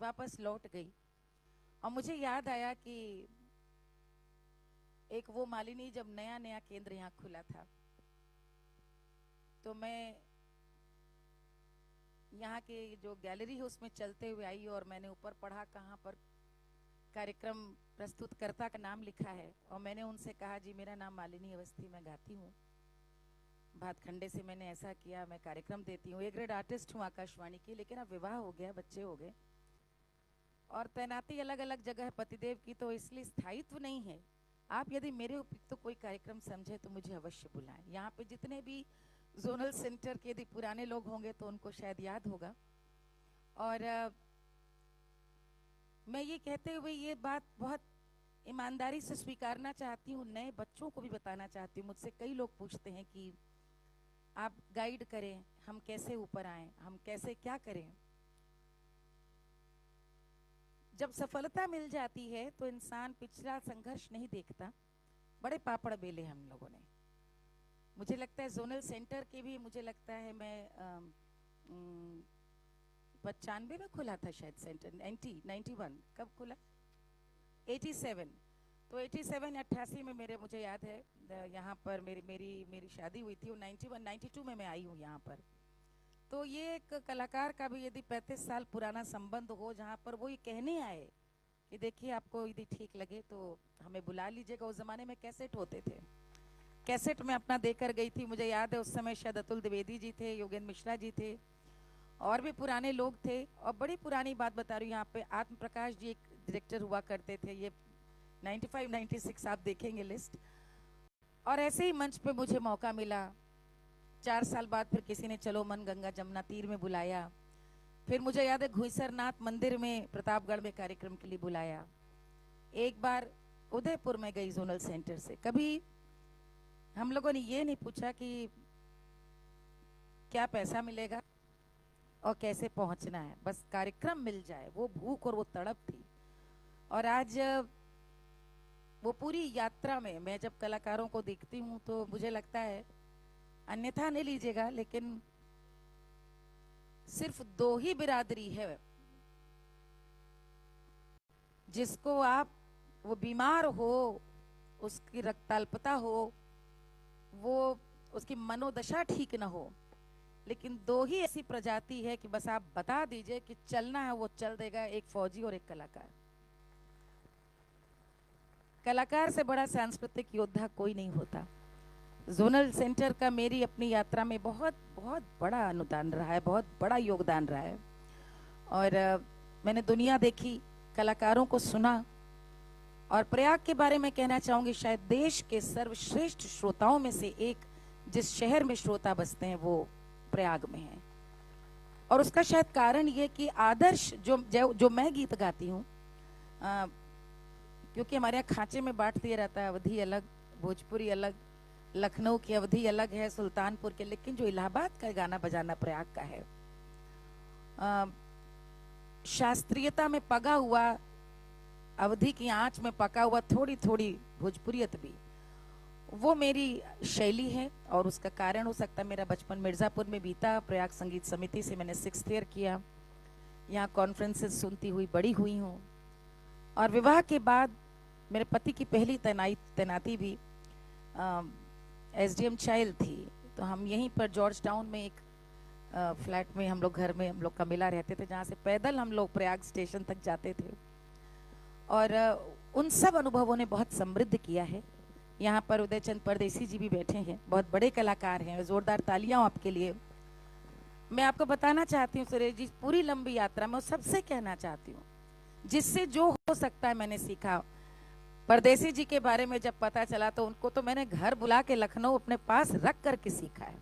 वापस लौट गई और मुझे याद आया कि एक वो मालिनी जब नया नया केंद्र यहाँ खुला था, तो मैं यहाँ के जो गैलरी है उसमें चलते हुए आई और मैंने ऊपर पढ़ा कहाँ पर कार्यक्रम प्रस्तुतकर्ता का नाम लिखा है, और मैंने उनसे कहा जी मेरा नाम मालिनी अवस्थी, मैं गाती हूँ भातखंडे से, मैंने ऐसा किया, मैं कार्यक्रम देती हूँ, ए ग्रेड आर्टिस्ट हूँ आकाशवाणी की, लेकिन अब विवाह हो गया, बच्चे हो गए और तैनाती अलग अलग जगह है पतिदेव की, तो इसलिए स्थायित्व नहीं है। आप यदि मेरे उपयुक्त तो कोई कार्यक्रम समझे तो मुझे अवश्य बुलाएं। यहाँ पे जितने भी जोनल सेंटर के यदि पुराने लोग होंगे तो उनको शायद याद होगा। और मैं ये कहते हुए ये बात बहुत ईमानदारी से स्वीकारना चाहती हूँ, नए बच्चों को भी बताना चाहती हूँ। मुझसे कई लोग पूछते हैं कि आप गाइड करें, हम कैसे ऊपर आएं, हम कैसे क्या करें। जब सफलता मिल जाती है तो इंसान पिछला संघर्ष नहीं देखता। बड़े पापड़ बेले हम लोगों ने, मुझे लगता है जोनल सेंटर के भी, मुझे लगता है मैं 95 में खुला था शायद सेंटर, 91 कब खुला, 87, तो 87 88 में मेरे, मुझे याद है यहाँ पर मेरी मेरी मेरी शादी हुई थी, 91 92 में मैं आई हूँ यहाँ पर। तो ये एक कलाकार का भी यदि 35 साल पुराना संबंध हो जहाँ पर वो ये कहने आए कि देखिए आपको यदि ठीक लगे तो हमें बुला लीजिएगा। उस जमाने में कैसेट होते थे, कैसेट में अपना देकर गई थी। मुझे याद है उस समय शायद अतुल द्विवेदी जी थे, योगेंद्र मिश्रा जी थे, और भी पुराने लोग थे। और बड़ी पुरानी बात बता रही हूँ, यहाँ पे आत्म प्रकाश जी एक डायरेक्टर हुआ करते थे, ये 95 96 आप देखेंगे लिस्ट। और ऐसे ही मंच पे मुझे मौका मिला, 4 साल बाद फिर किसी ने चलो मन गंगा जमुना तीर में बुलाया, फिर मुझे याद है घुईसरनाथ मंदिर में प्रतापगढ़ में कार्यक्रम के लिए बुलाया, एक बार उदयपुर में गई जोनल सेंटर से। कभी हम लोगों ने ये नहीं पूछा कि क्या पैसा मिलेगा और कैसे पहुंचना है, बस कार्यक्रम मिल जाए, वो भूख और वो तड़प थी। और आज वो पूरी यात्रा में मैं जब कलाकारों को देखती हूँ तो मुझे लगता है, अन्यथा नहीं लीजिएगा, लेकिन सिर्फ 2 ही बिरादरी है जिसको आप, वो बीमार हो, उसकी रक्ताल्पता हो, वो उसकी मनोदशा ठीक ना हो, लेकिन 2 ही ऐसी प्रजाति है कि बस आप बता दीजिए कि चलना है वो चल देगा, एक फौजी और एक कलाकार। कलाकार से बड़ा सांस्कृतिक योद्धा कोई नहीं होता। जोनल सेंटर का मेरी अपनी यात्रा में बहुत बहुत बड़ा अनुदान रहा है, बहुत बड़ा योगदान रहा है। और मैंने दुनिया देखी, कलाकारों को सुना, और प्रयाग के बारे में कहना चाहूंगी, शायद देश के सर्वश्रेष्ठ श्रोताओं में से एक, जिस शहर में श्रोता बसते हैं वो प्रयाग में है। और उसका शायद कारण ये कि आदर्श जो मैं गीत गाती हूँ, क्योंकि हमारे यहाँ खांचे में बांट दिया रहता है, अवधी अलग, भोजपुरी अलग, लखनऊ की अवधी अलग है, सुल्तानपुर के, लेकिन जो इलाहाबाद का गाना बजाना प्रयाग का है, शास्त्रीयता में पगा हुआ, अवधी की आंच में पका हुआ, थोड़ी थोड़ी भोजपुरियत भी, वो मेरी शैली है। और उसका कारण हो सकता है मेरा बचपन मिर्जापुर में बीता, प्रयाग संगीत समिति से मैंने 6th ईयर किया, यहाँ कॉन्फ्रेंसेस सुनती हुई बड़ी हुई हूँ। और विवाह के बाद मेरे पति की पहली तैनाती भी SDM चाइल्ड थी, तो हम यहीं पर जॉर्ज टाउन में एक फ्लैट में हम लोग, घर में हम लोग का मिला रहते थे, जहाँ से पैदल हम लोग प्रयाग स्टेशन तक जाते थे। और उन सब अनुभवों ने बहुत समृद्ध किया है। यहाँ पर उदयचंद परदेसी जी भी बैठे हैं, बहुत बड़े कलाकार हैं, जोरदार तालियां आपके लिए। मैं आपको बताना चाहती हूँ सुरेश जी, पूरी लंबी यात्रा में सबसे कहना चाहती हूँ, जिससे जो हो सकता है मैंने सीखा। परदेसी जी के बारे में जब पता चला तो उनको तो मैंने घर बुला के लखनऊ अपने पास रख करके सीखा है।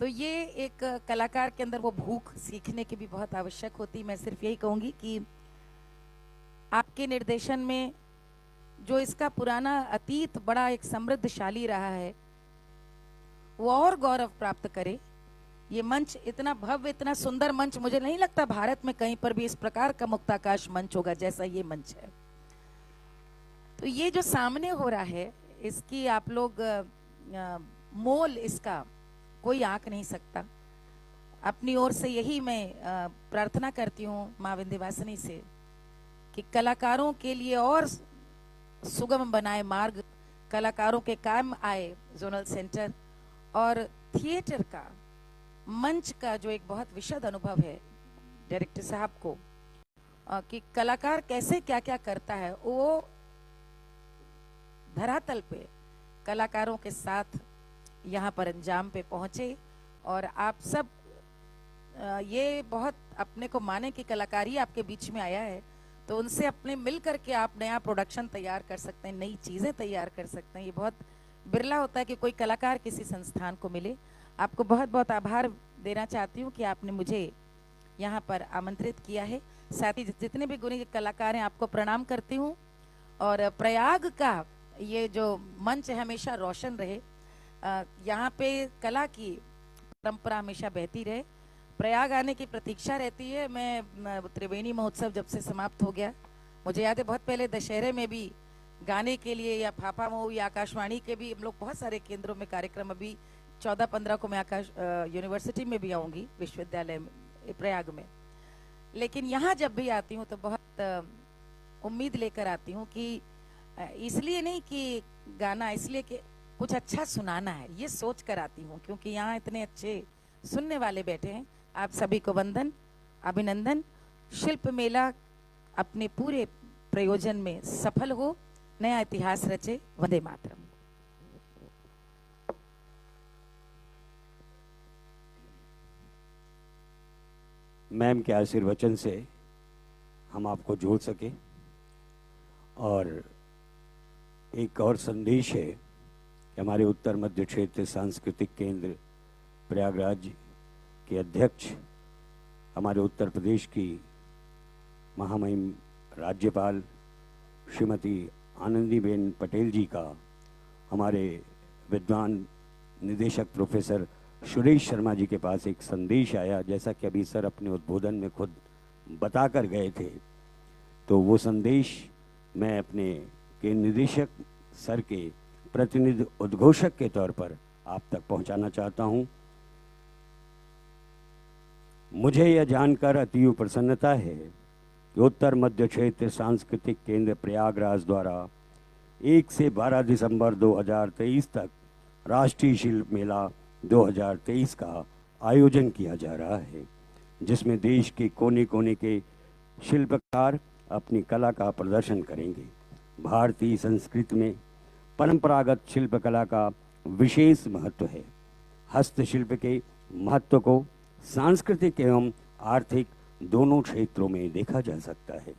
तो ये एक कलाकार के अंदर वो भूख सीखने की भी बहुत आवश्यक होती। मैं सिर्फ यही कहूंगी कि आपके निर्देशन में जो इसका पुराना अतीत बड़ा एक समृद्धशाली रहा है, वो और गौरव प्राप्त करे। ये मंच इतना भव्य, इतना सुंदर मंच, मुझे नहीं लगता भारत में कहीं पर भी इस प्रकार का मुक्ताकाश मंच होगा जैसा ये मंच है। तो ये जो सामने हो रहा है, इसकी आप लोग मोल इसका कोई आंक नहीं सकता। अपनी ओर से यही मैं प्रार्थना करती हूँ माँ विंध्यवासिनी से कि कलाकारों के लिए और सुगम बनाए मार्ग, कलाकारों के काम आए जोनल सेंटर, और थिएटर का, मंच का जो एक बहुत विशद अनुभव है डायरेक्टर साहब को, कि कलाकार कैसे क्या क्या करता है, वो धरातल पे कलाकारों के साथ यहाँ पर अंजाम पे पहुंचे। और आप सब ये बहुत अपने को माने कि कलाकारी आपके बीच में आया है, तो उनसे अपने मिल करके आप नया प्रोडक्शन तैयार कर सकते हैं, नई चीज़ें तैयार कर सकते हैं। ये बहुत बिरला होता है कि कोई कलाकार किसी संस्थान को मिले। आपको बहुत बहुत आभार देना चाहती हूँ कि आपने मुझे यहाँ पर आमंत्रित किया है। साथ ही जितने भी गुणी कलाकार हैं, आपको प्रणाम करती हूँ। और प्रयाग का ये जो मंच है हमेशा रोशन रहे, यहाँ पे कला की परंपरा हमेशा बहती रहे। प्रयाग आने की प्रतीक्षा रहती है। मैं त्रिवेणी महोत्सव जब से समाप्त हो गया, मुझे याद है बहुत पहले दशहरे में भी गाने के लिए, या फाफा मऊ या आकाशवाणी के भी हम लोग बहुत सारे केंद्रों में कार्यक्रम, अभी 14-15 को मैं आकाश यूनिवर्सिटी में भी आऊँगी, विश्वविद्यालय में प्रयाग में। लेकिन यहाँ जब भी आती हूँ तो बहुत उम्मीद लेकर आती हूँ कि इसलिए नहीं कि गाना, इसलिए कि कुछ अच्छा सुनाना है, ये सोच कर आती हूँ, क्योंकि यहाँ इतने अच्छे सुनने वाले बैठे हैं। आप सभी को वंदन, अभिनंदन। शिल्प मेला अपने पूरे प्रयोजन में सफल हो, नया इतिहास रचे। वंदे मातरम। मैम के आशीर्वचन से हम आपको जोड़ सके, और एक और संदेश है कि हमारे उत्तर मध्य क्षेत्र सांस्कृतिक केंद्र प्रयागराज के अध्यक्ष, हमारे उत्तर प्रदेश की महामहिम राज्यपाल श्रीमती आनंदीबेन पटेल जी का हमारे विद्वान निदेशक प्रोफेसर सुरेश शर्मा जी के पास एक संदेश आया, जैसा कि अभी सर अपने उद्बोधन में खुद बता कर गए थे। तो वो संदेश मैं अपने के निदेशक सर के प्रतिनिधि उद्घोषक के तौर पर आप तक पहुंचाना चाहता हूं। मुझे यह जानकर अतीव प्रसन्नता है कि उत्तर मध्य क्षेत्र सांस्कृतिक केंद्र प्रयागराज द्वारा 1 से 12 दिसंबर 2023 तक राष्ट्रीय शिल्प मेला 2023 का आयोजन किया जा रहा है, जिसमें देश के कोने कोने के शिल्पकार अपनी कला का प्रदर्शन करेंगे। भारतीय संस्कृति में परंपरागत शिल्पकला का विशेष महत्व है। हस्तशिल्प के महत्व को सांस्कृतिक एवं आर्थिक दोनों क्षेत्रों में देखा जा सकता है।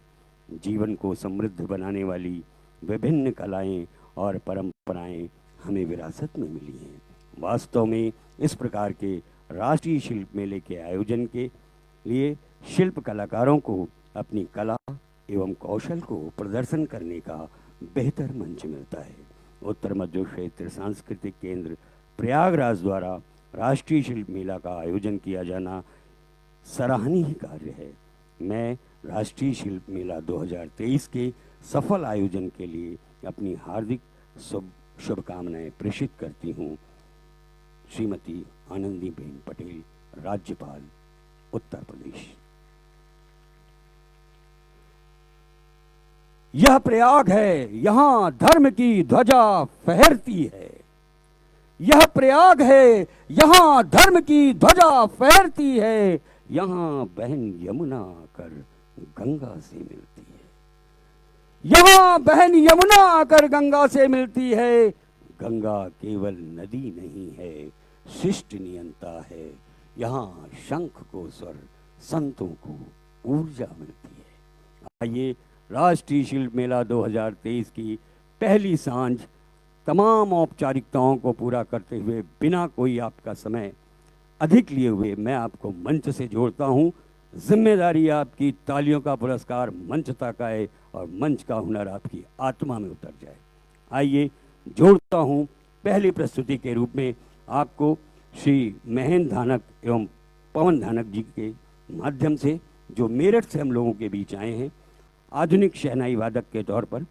जीवन को समृद्ध बनाने वाली विभिन्न कलाएं और परंपराएं हमें विरासत में मिली हैं। वास्तव में इस प्रकार के राष्ट्रीय शिल्प मेले के आयोजन के लिए शिल्प कलाकारों को अपनी कला एवं कौशल को प्रदर्शन करने का बेहतर मंच मिलता है। उत्तर मध्य क्षेत्र सांस्कृतिक केंद्र प्रयागराज द्वारा राष्ट्रीय शिल्प मेला का आयोजन किया जाना सराहनीय कार्य है। मैं राष्ट्रीय शिल्प मेला 2023 के सफल आयोजन के लिए अपनी हार्दिक शुभकामनाएं प्रेषित करती हूँ। श्रीमती आनंदीबेन पटेल, राज्यपाल, उत्तर प्रदेश। यह प्रयाग है, यहाँ धर्म की ध्वजा फहरती है। यह प्रयाग है, यहाँ धर्म की ध्वजा फहरती है। यहाँ बहन यमुना आकर गंगा से मिलती है। यहाँ बहन यमुना आकर गंगा से मिलती है। गंगा केवल नदी नहीं है, शिष्ट नियंता है। यहाँ शंख को स्वर, संतों को ऊर्जा मिलती है। आइए राष्ट्रीय शिल्प मेला 2023 की पहली सांझ तमाम औपचारिकताओं को पूरा करते हुए, बिना कोई आपका समय अधिक लिए हुए, मैं आपको मंच से जोड़ता हूं। जिम्मेदारी आपकी, तालियों का पुरस्कार मंच तक आए और मंच का हुनर आपकी आत्मा में उतर जाए। आइए जोड़ता हूं पहली प्रस्तुति के रूप में आपको श्री महेंद्र धानक एवं पवन धानक जी के माध्यम से, जो मेरठ से हम लोगों के बीच आए हैं, आधुनिक शहनाई वादक के तौर पर।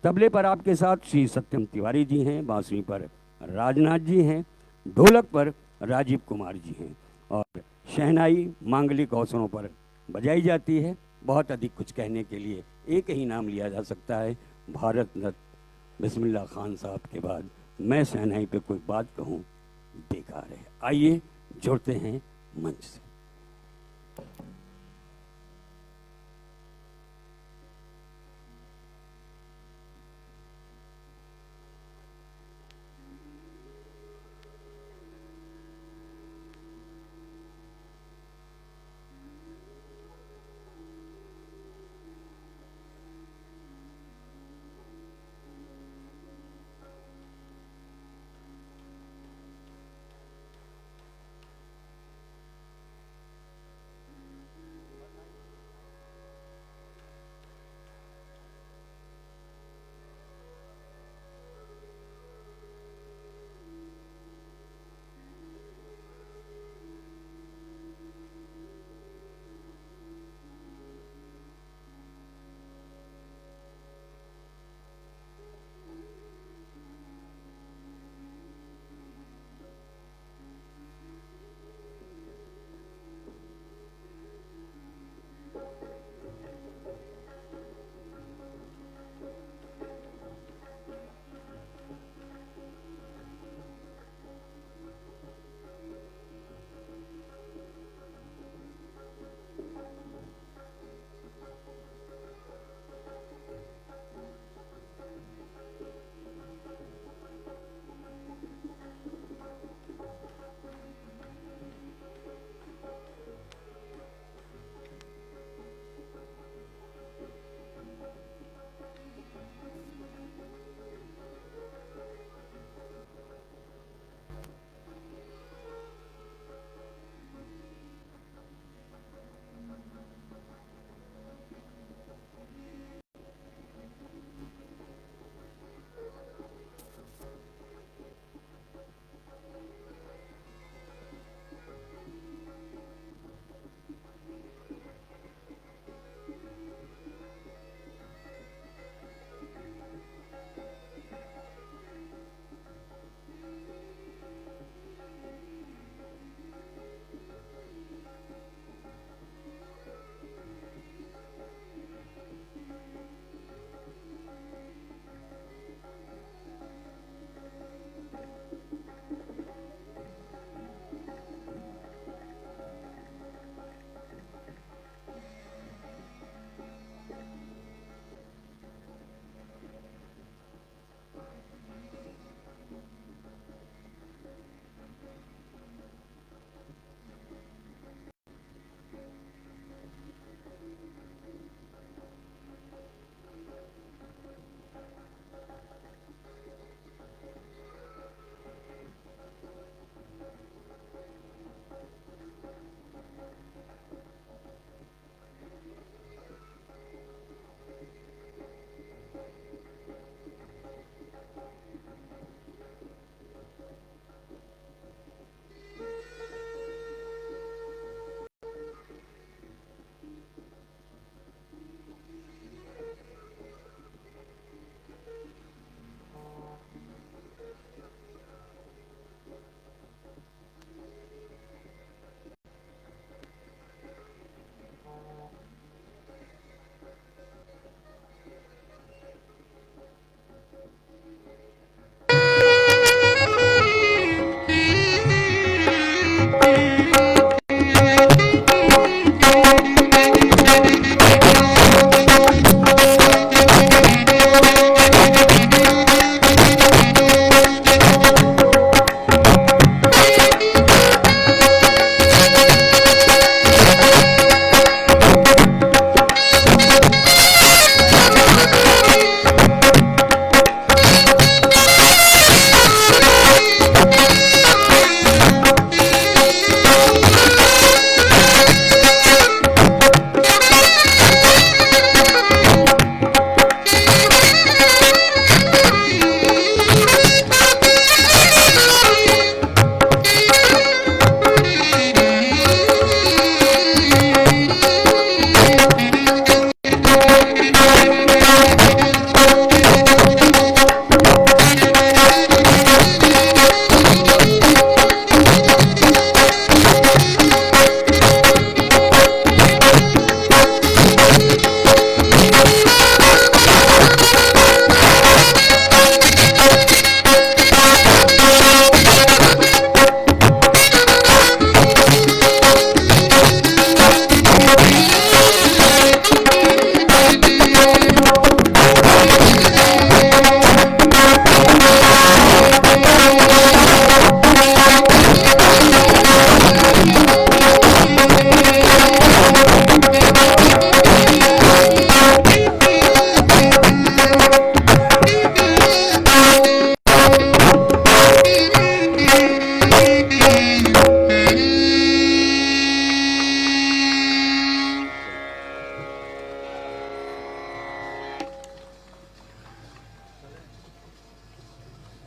तबले पर आपके साथ श्री सत्यम तिवारी जी हैं, बांसुरी पर राजनाथ जी हैं, ढोलक पर राजीव कुमार जी हैं, और शहनाई मांगलिक अवसरों पर बजाई जाती है। बहुत अधिक कुछ कहने के लिए एक ही नाम लिया जा सकता है, भारत रत्न बिस्मिल्लाह खान साहब के बाद मैं शहनाई पे कोई बात कहूँ बेकार है। आइए जुड़ते हैं मंच से।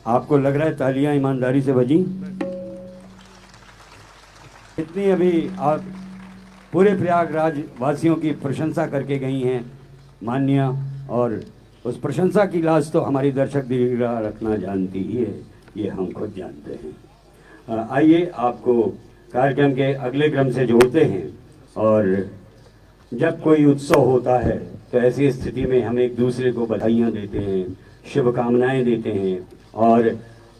आपको लग रहा है तालियां ईमानदारी से बजी? इतनी अभी आप पूरे प्रयागराज वासियों की प्रशंसा करके गई हैं मान्या, और उस प्रशंसा की लाज तो हमारी दर्शक दीर्घा रखना जानती ही है, ये हम खुद जानते हैं। आइए आपको कार्यक्रम के अगले क्रम से जोड़ते हैं। और जब कोई उत्सव होता है तो ऐसी स्थिति में हम एक दूसरे को बधाइयाँ देते हैं, शुभकामनाएं देते हैं और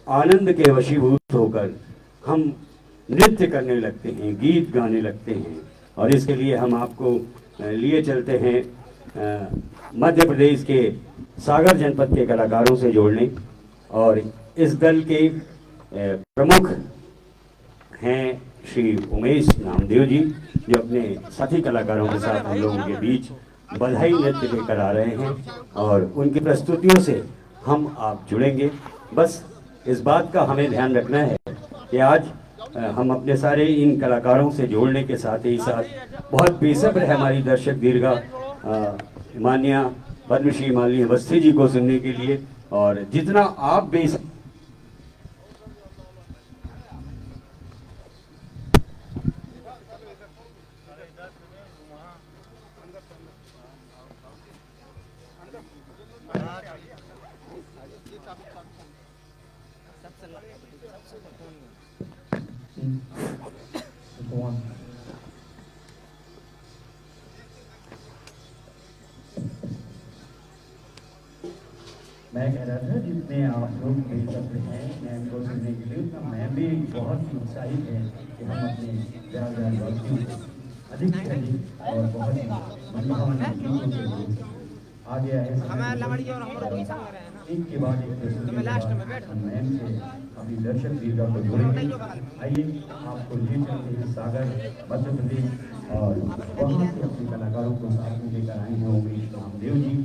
आनंद के वशीभूत होकर हम नृत्य करने लगते हैं, गीत गाने लगते हैं। और इसके लिए हम आपको लिए चलते हैं मध्य प्रदेश के सागर जनपद के कलाकारों से जोड़ने। और इस दल के प्रमुख हैं श्री उमेश नामदेव जी, जो अपने साथी कलाकारों के साथ हम लोगों के बीच बधाई नृत्य लेकर आ रहे हैं। और उनकी प्रस्तुतियों से हम आप जुड़ेंगे। बस इस बात का हमें ध्यान रखना है कि आज हम अपने सारे इन कलाकारों से जोड़ने के साथ ही साथ बहुत बेसब्र है हमारी दर्शक दीर्घा मान्या पद्मश्री माननीय अवस्थी जी को सुनने के लिए। और जितना आप बेसब्र मैं कह रहा था जितने आप लोग बेसब्र हैं मैं को सुनने के लिए, उतना मैं भी बहुत ही उत्साहित है कि हम अपने प्रयागराज वासियों को अधिक से अधिक और बहुत ही मनभावना गीतों के लिए आ गया है। एक के बाद एक मैम से अपनी दर्शक दीर्घा को जोड़ेंगे। आइए आपको ले चलते हैं सागर मध्य प्रदेश और वहाँ से अपने कलाकारों को साथ में लेकर आए हैं उमेश नामदेव जी।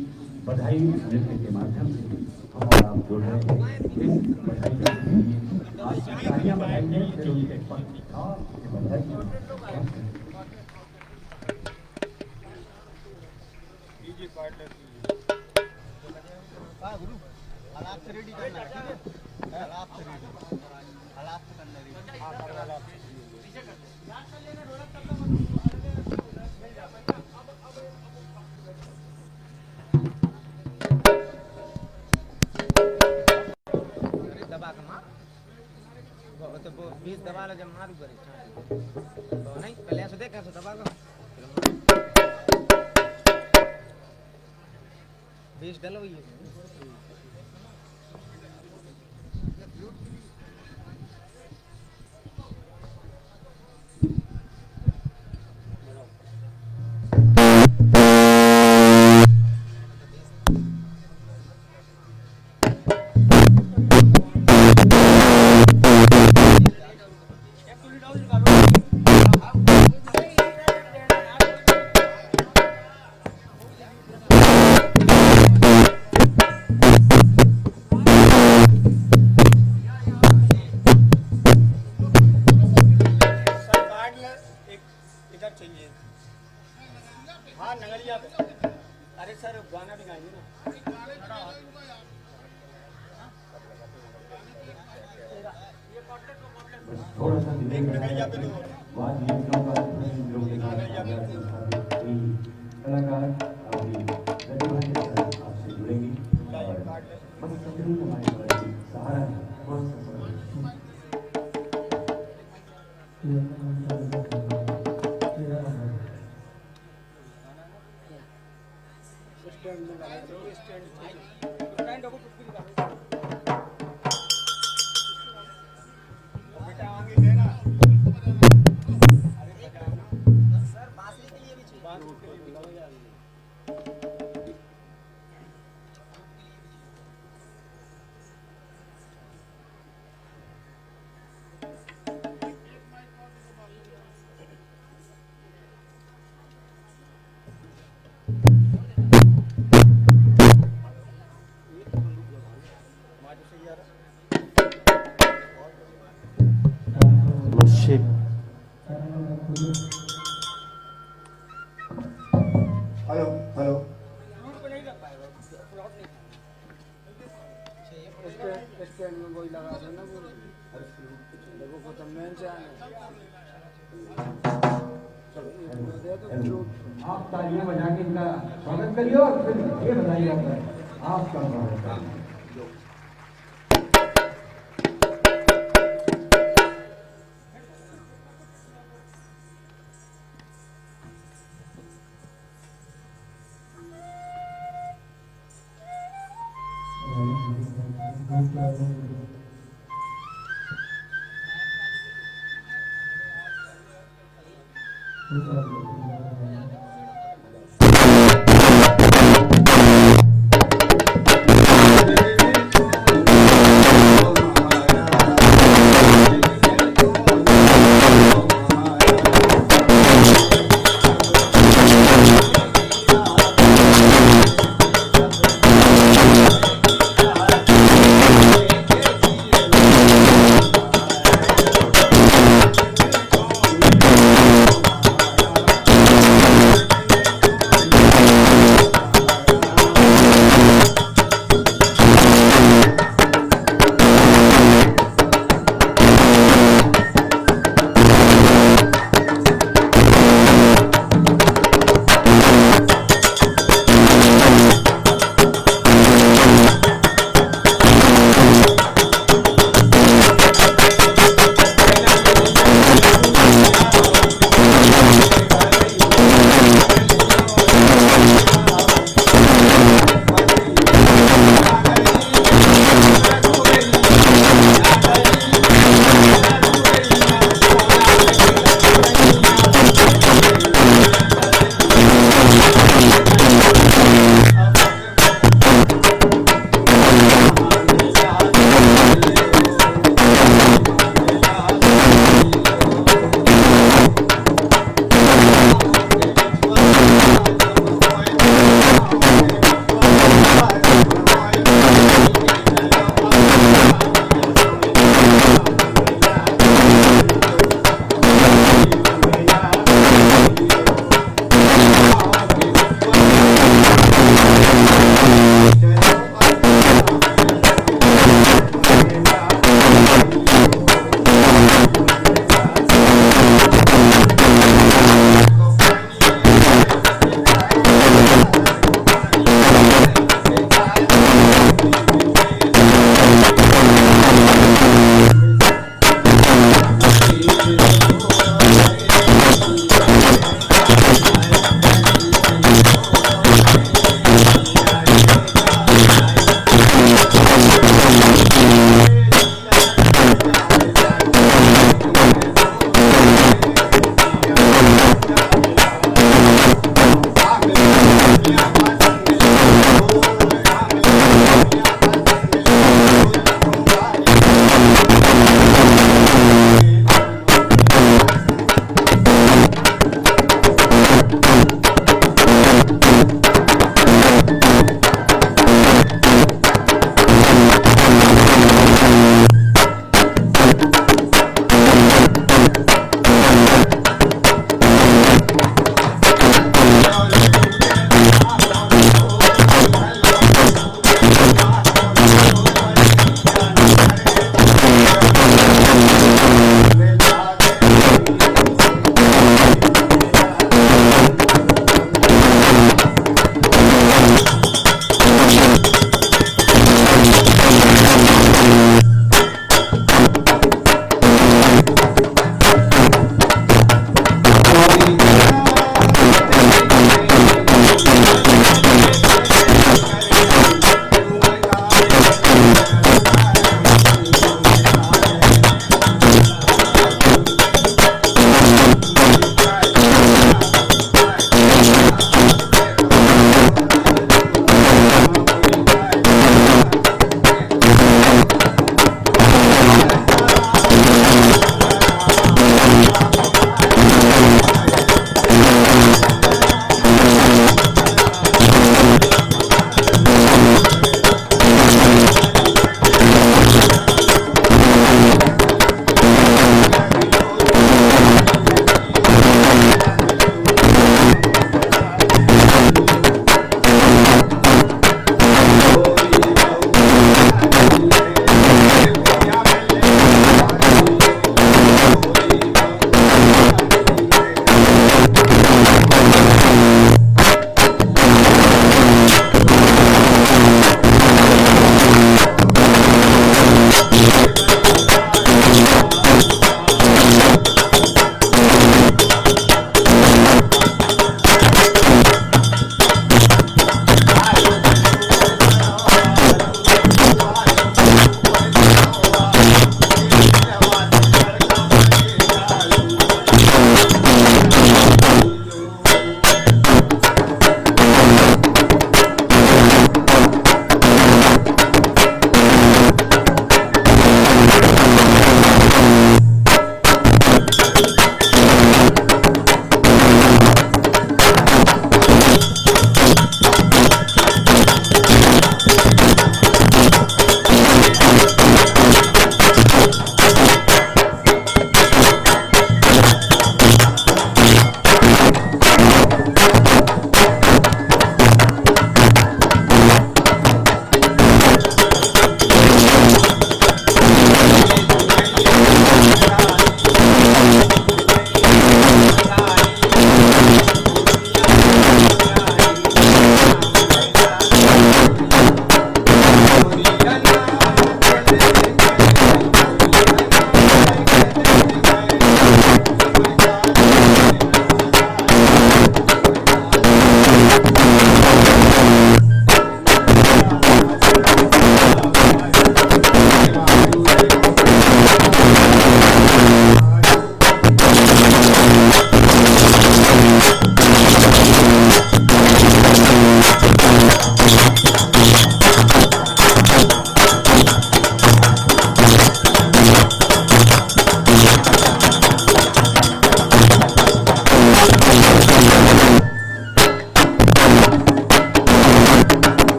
बधाई नृत्य के माध्यम से हम और आप जुड़ रहे हैं। इस बधाई के लिए आप तालियां बजाएंगे, फिर उनके बधाई रेडी करना है, हालात से रेडी, हालात से करना रेडी। दबा के मार तो 20 दबा लो, जब मारू करे तो नहीं पहले ऐसे देख ऐसे दबा को 20 डलो ये थोड़ा सा कलाकार आपसे जुड़ेंगे और बस हमारे सहारा हेलो हेलो स्टैंड में वही लगा देना वो देखो खत्म मेन से आने दे दो आप तालियां बजा के इनका स्वागत करिए और फिर ये बताइए आपका स्वागत है।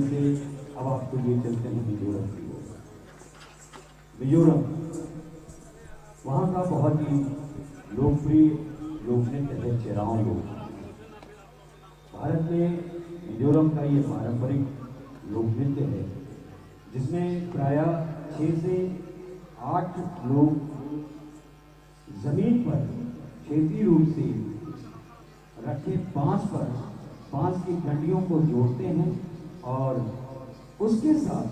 से अब आपको लिए चलते हैं मिजोरम की ओर। मिजोरम वहाँ का बहुत ही लोकप्रिय लोक नृत्य है चेराओ लोक। भारत में मिजोरम का ये पारंपरिक लोक नृत्य है जिसमें प्रायः 6 से 8 लोग जमीन पर क्षेत्रीय रूप से रखे बांस की डंडियों को जोड़ते हैं और उसके साथ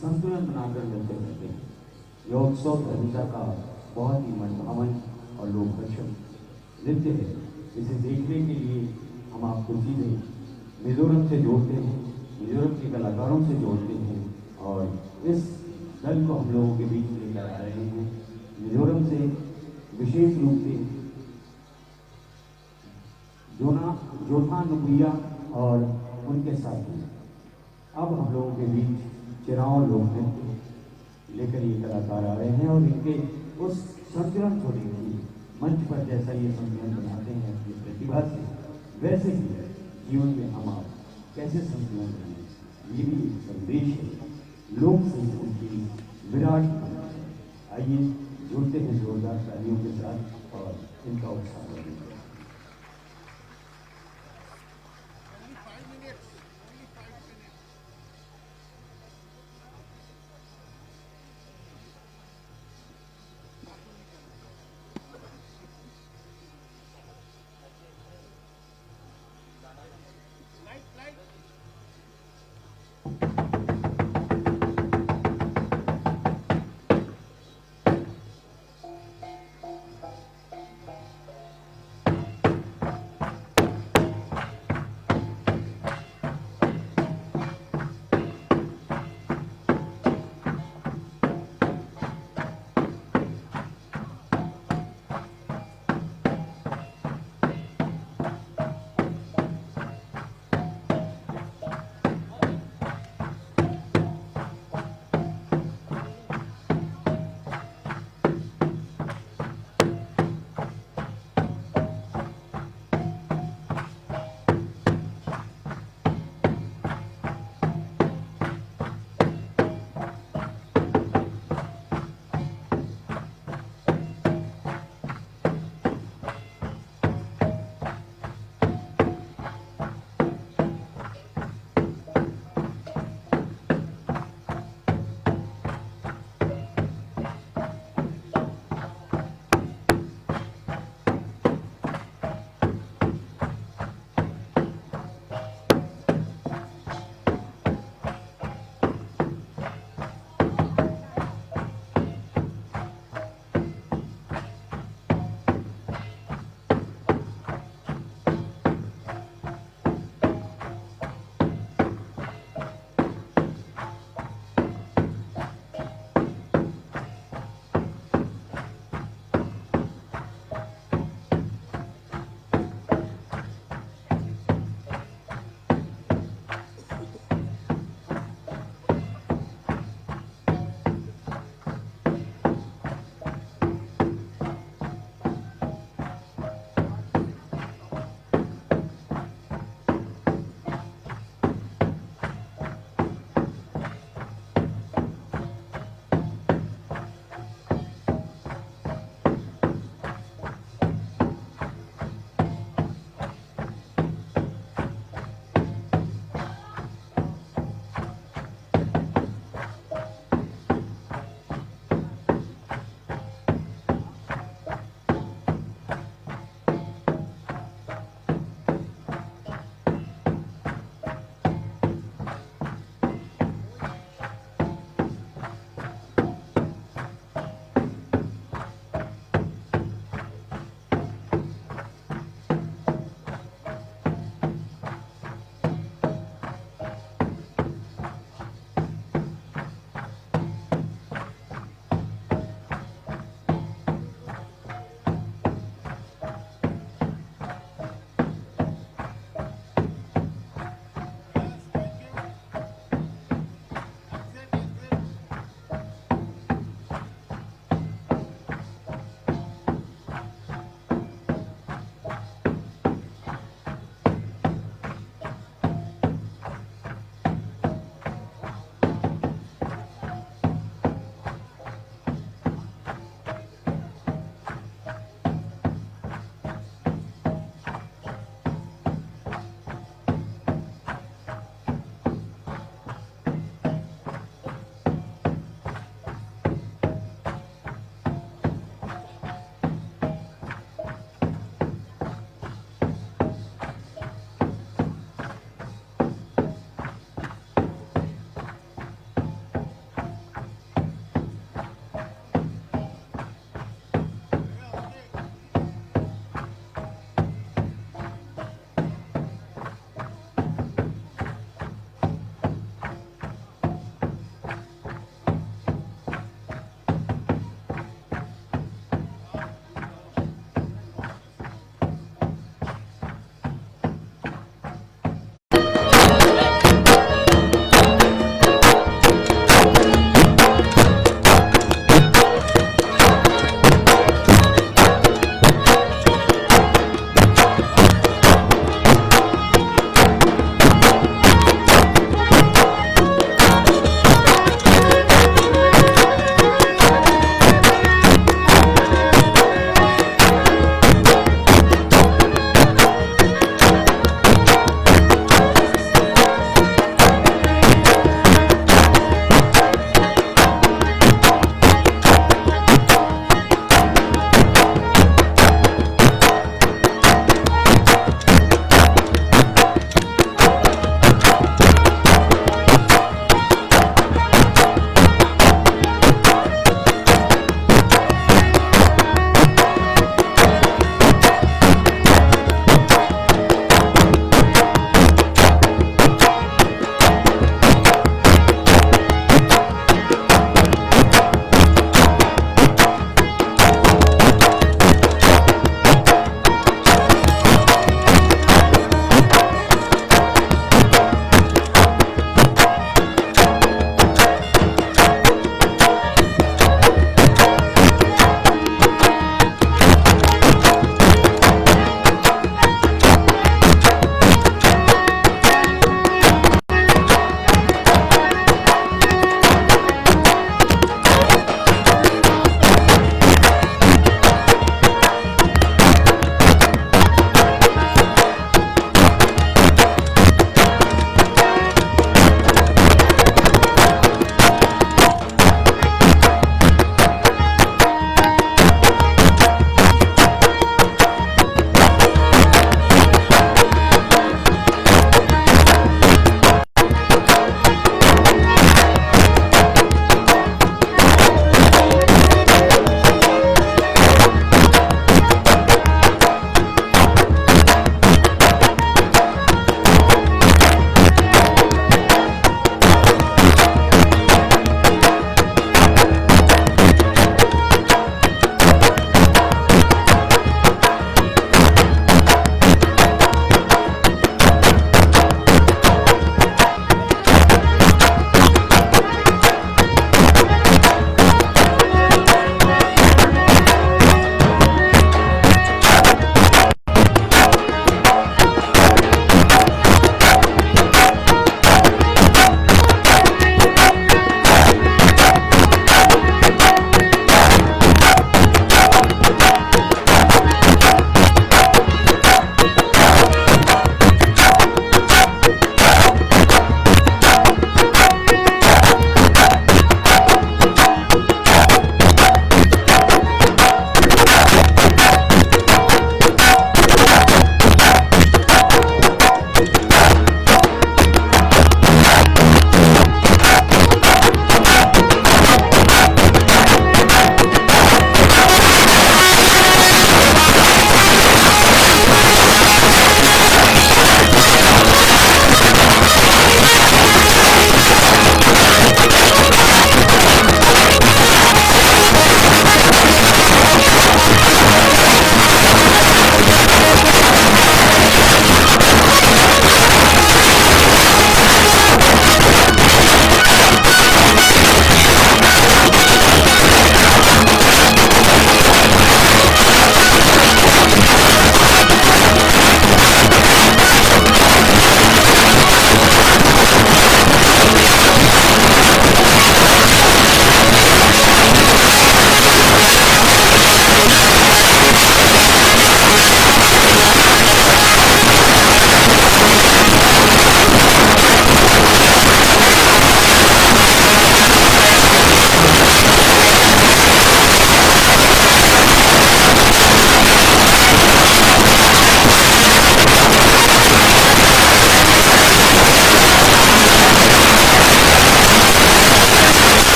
संतुलन बनाकर नृत्य करते हैं। यह उत्सव धर्मिता का बहुत ही मनभावन और लोकदर्शक नृत्य है। इसे देखने के लिए हम आपको सीधे मिजोरम से जोड़ते हैं, मिजोरम के कलाकारों से जोड़ते हैं और इस दल को हम लोगों के बीच लेकर आ रहे हैं। मिजोरम से विशेष रूप से जोथा नुबिया और उनके साथी अब हम लोगों के बीच चेराओ लोक नृत्य लेकर ये कलाकार आ रहे हैं और इनके उस संतुलन को देखिए। मंच पर जैसा ये संतुलन बनाते हैं अपनी प्रतिभा से, वैसे ही जीवन में हम आप कैसे संतुलन बनाएं, ये भी एक संदेश है लोक संस्कृति की विराट। आइए जुड़ते हैं जोरदार तालियों के साथ और इनका उत्साह बढ़ेगा।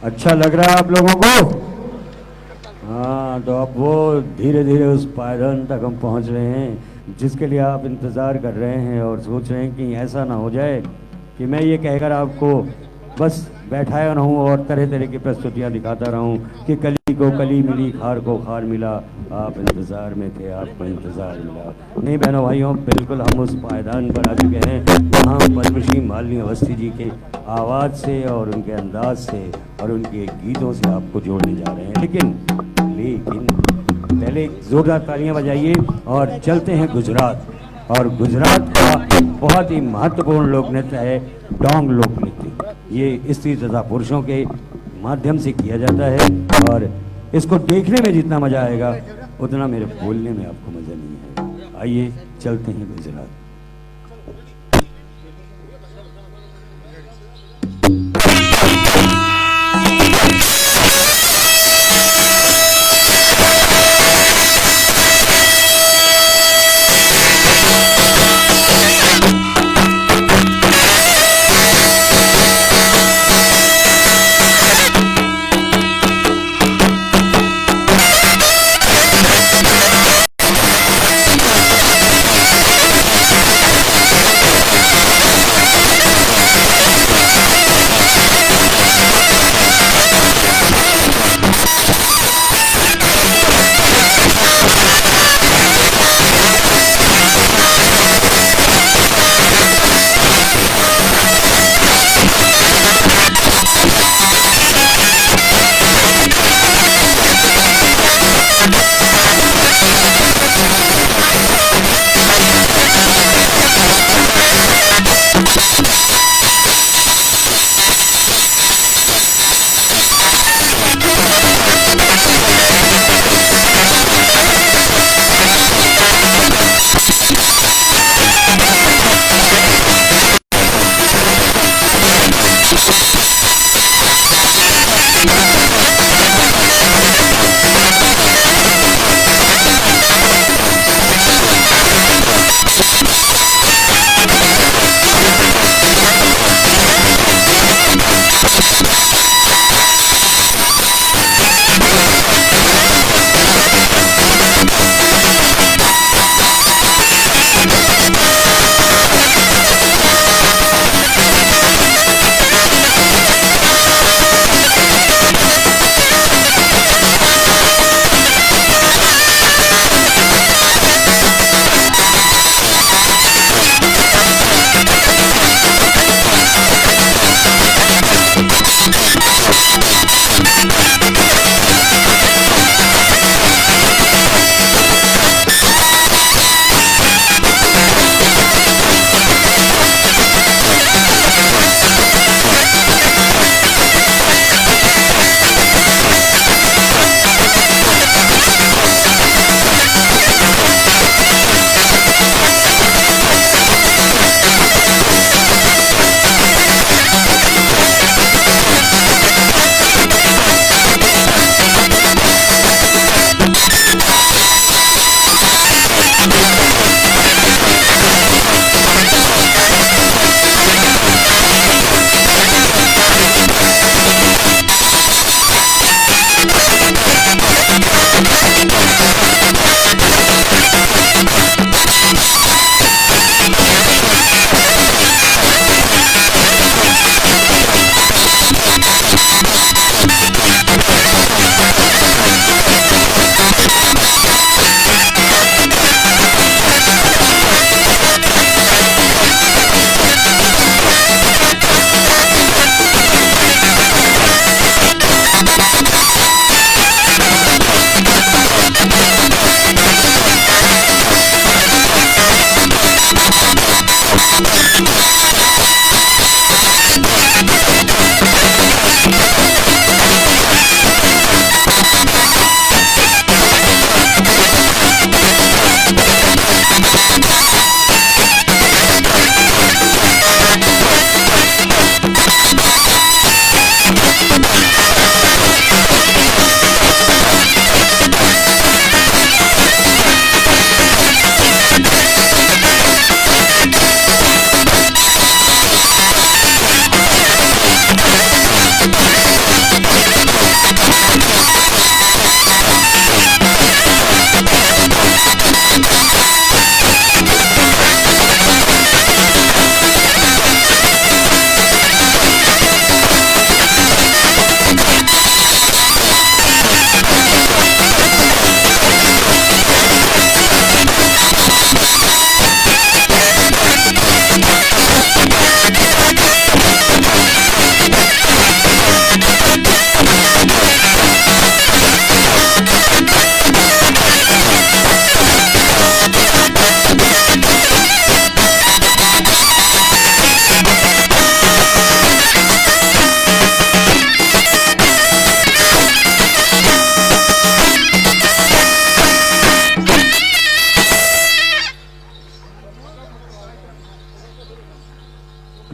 अच्छा लग रहा है आप लोगों को? हाँ, तो अब वो धीरे धीरे उस पायदान तक हम पहुंच रहे हैं जिसके लिए आप इंतज़ार कर रहे हैं और सोच रहे हैं कि ऐसा ना हो जाए कि मैं ये कहकर आपको बस बैठाया रहूं और तरह तरह की प्रस्तुतियां दिखाता रहूं कि कली को कली मिली, खार को खार मिला, आप इंतज़ार में थे, आपको इंतज़ार मिला। नहीं बहनों भाइयों, बिल्कुल हम उस पायदान पर आ चुके हैं जहाँ पद्मश्री मालिनी अवस्थी जी के आवाज़ से और उनके अंदाज से और उनके गीतों से आपको जोड़ने जा रहे हैं। लेकिन पहले जोरदार तालियां बजाइए और चलते हैं गुजरात। और गुजरात का बहुत ही महत्वपूर्ण लोक नृत्य है डोंग लोक नृत्य। ये स्त्री तथा पुरुषों के माध्यम से किया जाता है और इसको देखने में जितना मजा आएगा उतना मेरे बोलने में आपको मजा नहीं है। आइए चलते हैं गुजरात।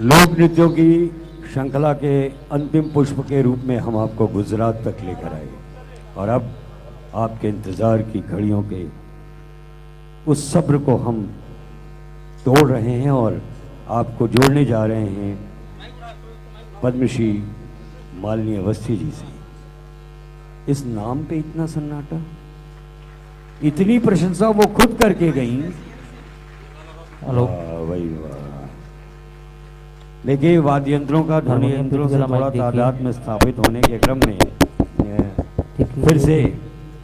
लोक नृत्यों की श्रृंखला के अंतिम पुष्प के रूप में हम आपको गुजरात तक लेकर आए और अब आपके इंतज़ार की घड़ियों के उस सब्र को हम तोड़ रहे हैं और आपको जोड़ने जा रहे हैं पद्मश्री मालिनी अवस्थी जी से। इस नाम पे इतना सन्नाटा, इतनी प्रशंसा वो खुद करके गई। हेलो वही वाह। देखिए वाद्य यंत्रों का ध्वनि यंत्रों से थोड़ा तादाद में स्थापित होने के क्रम में फिर से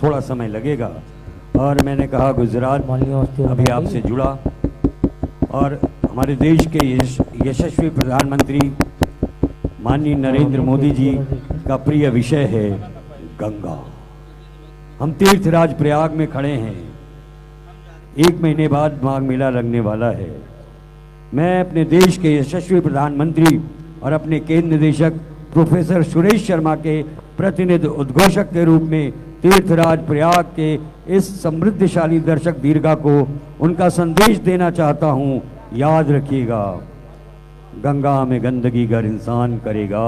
थोड़ा समय लगेगा और मैंने कहा गुजरात अभी आपसे जुड़ा और हमारे देश के यशस्वी प्रधानमंत्री माननीय नरेंद्र मोदी जी का प्रिय विषय है गंगा। हम तीर्थराज प्रयाग में खड़े हैं, 1 महीने बाद माघ मेला लगने वाला है। मैं अपने देश के यशस्वी प्रधानमंत्री और अपने केंद्र निदेशक प्रोफेसर सुरेश शर्मा के प्रतिनिधि उद्घोषक के रूप में तीर्थराज प्रयाग के इस समृद्धशाली दर्शक दीर्घा को उनका संदेश देना चाहता हूं। याद रखिएगा, गंगा में गंदगी अगर इंसान करेगा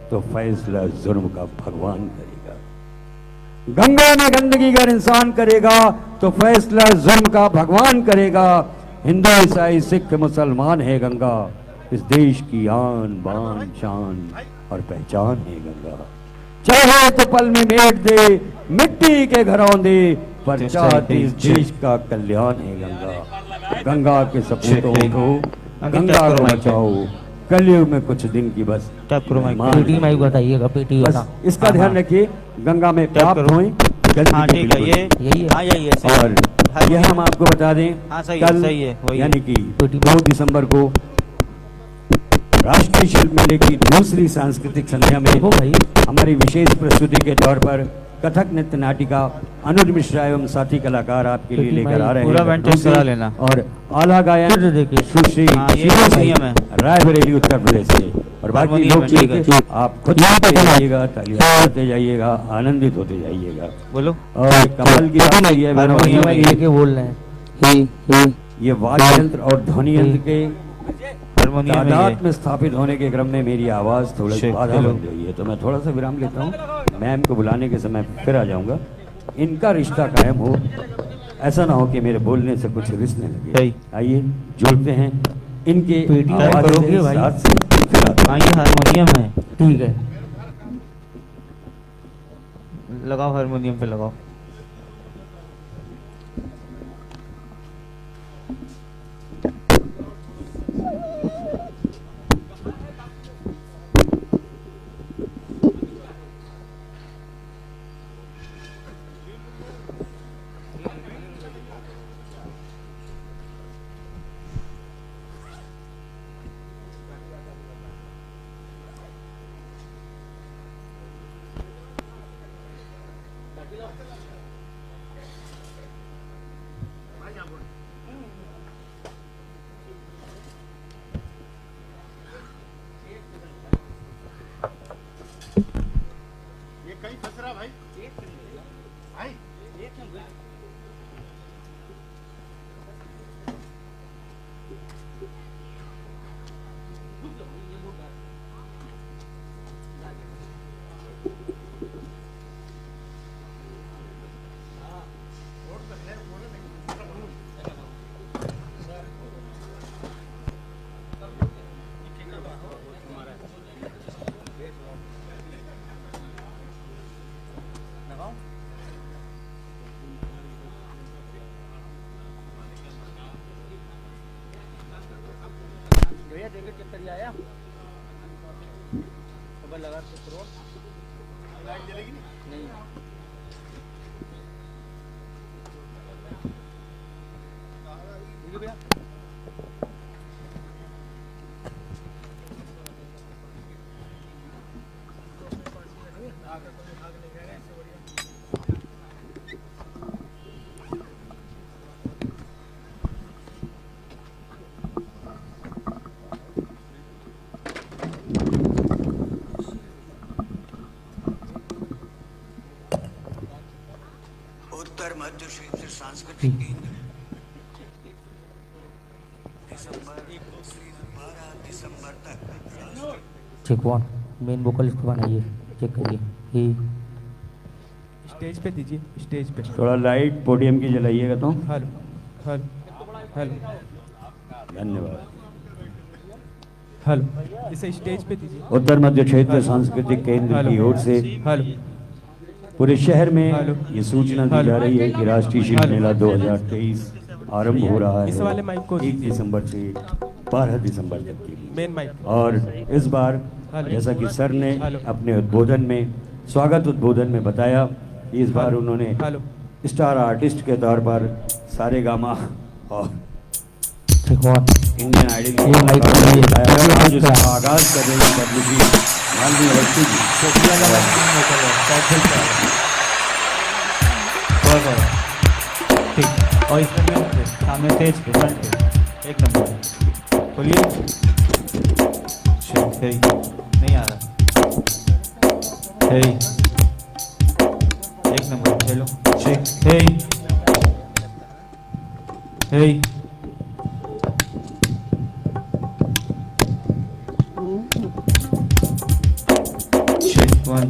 तो फैसला जुर्म का भगवान करेगा। गंगा में गंदगी अगर इंसान करेगा तो फैसला जुर्म का भगवान करेगा। हिंदू ईसाई सिख मुसलमान है गंगा, इस देश की आन बान शान और पहचान है गंगा। चाहे तो पल में मेट दे मिट्टी के घरों दे, पर चाहते इस देश का कल्याण है गंगा। गंगा के सपूतों उठो, गंगा को बचाओ, कलयुग में कुछ दिन की बस पेटी में बताइएगा, पेटी बस इसका ध्यान रखिए। गंगा में प्राप्त होए हाँ ठीक है, ये यही है। हाँ यही है और यह हम आपको बता दें हाँ सही कल है, सही है, वही यानी कि 2 दिसंबर को राष्ट्रीय शिल्प मेले की दूसरी सांस्कृतिक संध्या में हमारी विशेष प्रस्तुति के तौर पर कथक नृत्य नाटिका अनुज मिश्रा एवं साथी कलाकार आपके लिए लेकर आ रहे हैं और आला गायन सुश्री रायबरेली उत्तर प्रदेश से और बाकी लोग आप खुद जाइएगा, तालियां करते जाइएगा, आनंदित होते जाइएगा। बोलो। और कमाल की बात ये बोल रहे हैं ये वाद्य यंत्र और ध्वनि यंत्र के तादाद में स्थापित होने के क्रम में मेरी आवाज थोड़ी सी बाधा बन गई है, तो मैं थोड़ा सा विराम लेता हूँ। मैम को बुलाने के समय फिर आ जाऊंगा। इनका रिश्ता कायम हो, ऐसा ना हो कि मेरे बोलने से कुछ रिश्ते लगे। आइए जुड़ते हैं इनके आवाज के साथ से। ये हारमोनियम है, ठीक है, लगाओ हारमोनियम पे लगाओ। आया खबर लगा तो लाइट जलेगी नहीं। भैया उत्तर मध्य क्षेत्र सांस्कृतिक केंद्र दिसंबर चेक वन मेन वोकल इसको बनाइए चेक करिए ही स्टेज पे दीजिए स्टेज पे थोड़ा लाइट पोडियम की जलाइएगा तो। हेलो हेलो हेलो धन्यवाद। हेलो इसे स्टेज पे दीजिए। उत्तर मध्य क्षेत्र सांस्कृतिक केंद्र की ओर से हेलो पूरे शहर में हेलो। ये सूचना दी जा रही है कि राष्ट्रीय शिल्प हेलो। मेला 2023 आरंभ हो रहा इस वाले माइक को है 1 दिसंबर से 12 दिसंबर तक के लिए। मेन माइक और इस बार हेलो। जैसा कि सर ने हेलो। अपने उद्बोधन में स्वागत उद्बोधन में बताया कि इस बार हेलो। उन्होंने हेलो स्टार आर्टिस्ट के तौर पर सारेगामा और चेक वन इंडियन आइडल की ये माइक कलाकारों को खोलिए। बुलाया है। आज उसका आगाज कर रहे हैं पद्मश्री माननीय अवस्थी जी। ठीक और इसमें सामने स्टेज पे फ्रंट पे एक नंबर बोलिए सही नहीं आ रहा सही एक नंबर चलो शेक सही सही और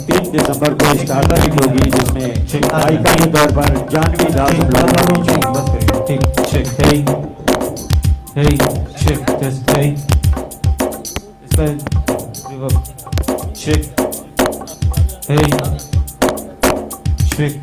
3 दिसंबर को स्टारलाइट होगी जिसमें गायिका के तौर पर जानवी दास हम लोगों के बीच में। बस करिए ठीक शेक सही सही शेक जस्ट सही इसका रिवर्ब शेक सही शेक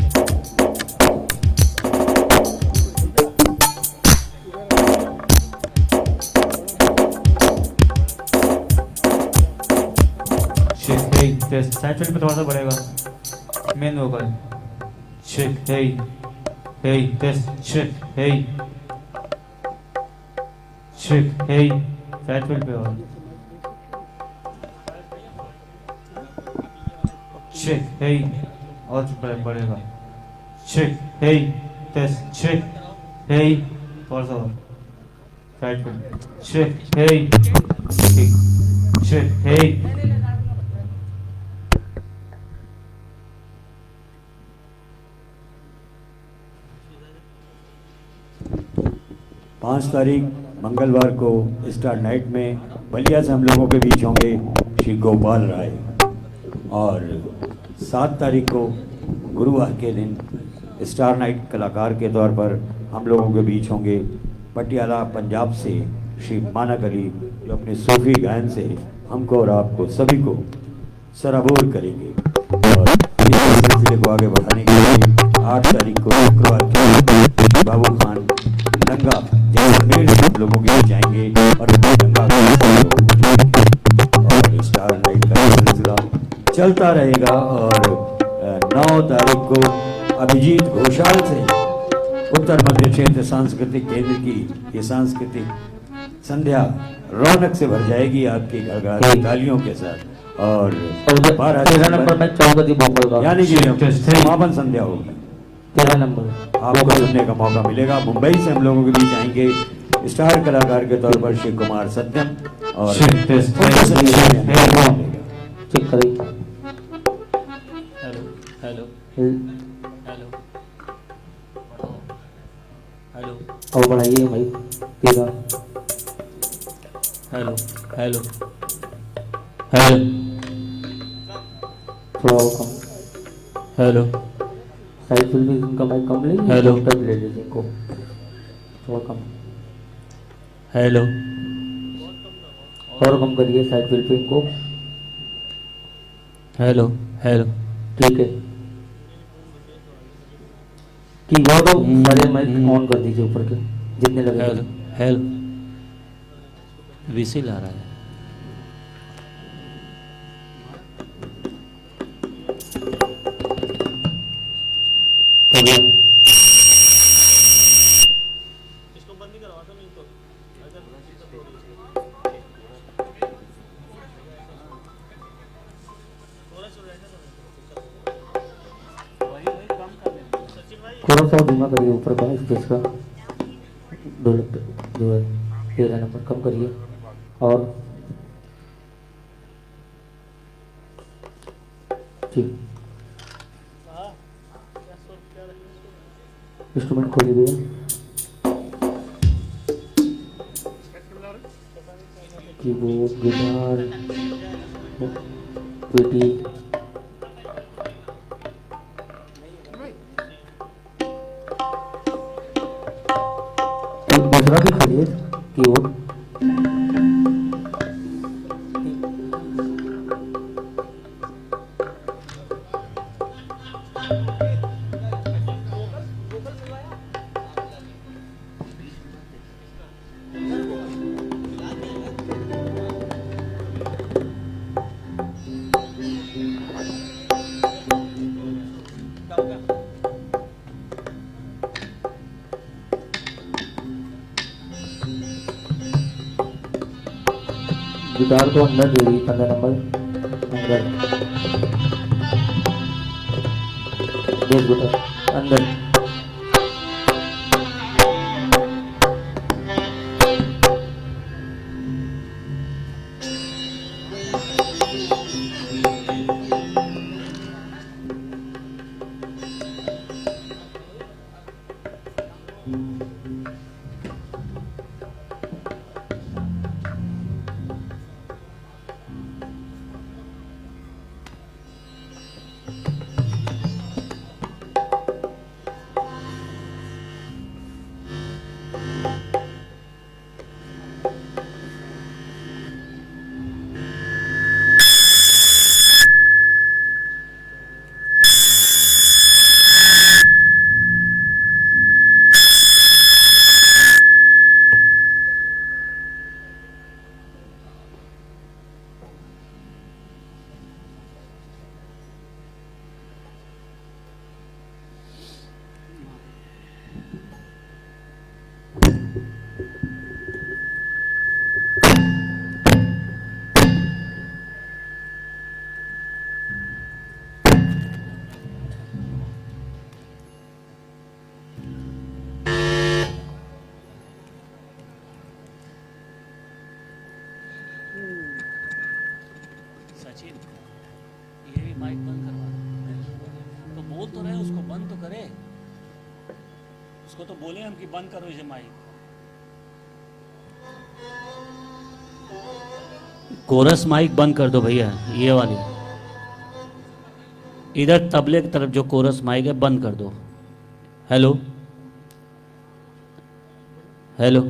टेस्ट साइड फील्ड पे थोड़ा सा बढ़ेगा मेन वोकल शेक हे टेस्ट शेक हे साइड फील्ड पे और शेक हे और बढ़ेगा शेक हे टेस्ट शेक हे थोड़ा सा और साइड फील्ड शेक हे शेक हे 5 तारीख मंगलवार को स्टार नाइट में बलिया से हम लोगों के बीच होंगे श्री गोपाल राय, और 7 तारीख को गुरुवार के दिन स्टार नाइट कलाकार के तौर पर हम लोगों के बीच होंगे पटियाला पंजाब से श्री मानक अली, जो अपने सूफी गायन से हमको और आपको सभी को सराबोर करेंगे। और इस सिलसिले को आगे बढ़ाने के लिए 8 तारीख को शुक्रवार को बाबू खान लंगा जैसलमेर से हम लोगों के बीच जाएंगे और लंगा और स्टार नाइट का सिलसिला चलता रहेगा। और 9 तारीख को अभिजीत घोषाल से उत्तर मध्य क्षेत्र सांस्कृतिक केंद्र की ये सांस्कृतिक संध्या रौनक से भर जाएगी आपकी गड़गड़ाती तालियों के साथ। और 13 नंबर में चौगति बोंगल का यानी कि समापन संध्या होगी। 13 नंबर आपको सुनने का मौका मिलेगा। मुंबई से हम लोगों के बीच आएंगे स्टार कलाकार के तौर पर शिव कुमार सत्यम और चेक करिए हेलो हेलो हेलो हेलो और बढ़ाइए भाई 13 हेलो हेलो हेलो थोड़ा और कम हेलो साइड फील्ड में इनका माइक कम ले हेलो। तब ले लीजिए इनको थोड़ा कम हेलो और कम करिए साइड फील्ड पे इनको हेलो हेलो ठीक है ठीक है तो सारे माइक ऑन कर दीजिए ऊपर के जितने लगे हेलो हेलो विसिल आ रहा है हो गया थोड़ा सा धीमा करिए ऊपर का स्पेस का ढोलक जो है 13 नंबर कम करिए और ठीक इंस्ट्रूमेंट खोलिए भैया कीबोर्ड, गिटार, पेटी। दूसरा भी खोलिए कीबोर्ड। गिटार को अंदर दे दी 15 नंबर अंदर। बेस गिटार अंदर। सचिन, ये भी माइक बंद करवा तो बोल तो रहे, उसको बंद तो करे। उसको तो बोले हम कि बंद करो इसे माइक। कोरस माइक बंद कर दो भैया, ये वाली इधर तबले की तरफ जो कोरस माइक है बंद कर दो। हेलो हेलो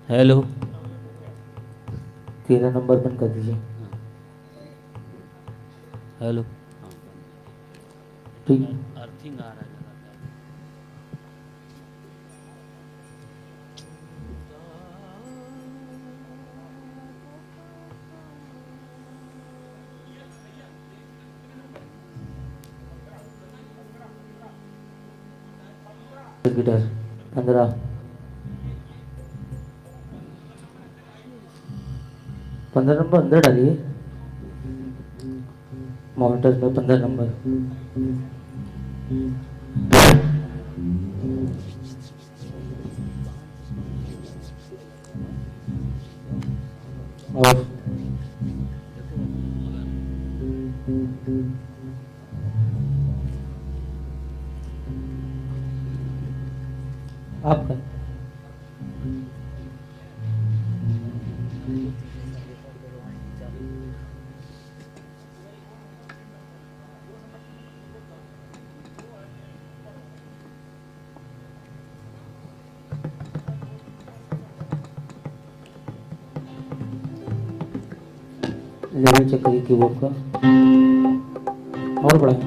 हेलो 13 नंबर बंद कर दीजिए। हेलो ठीक। अर्थिंग आ रहा है गिटार 15 नंबर अंदर डालिए। मॉनिटर में 15 नंबर। और आपका लेवल चेक करिए कीबोर्ड का और बढ़ाएं।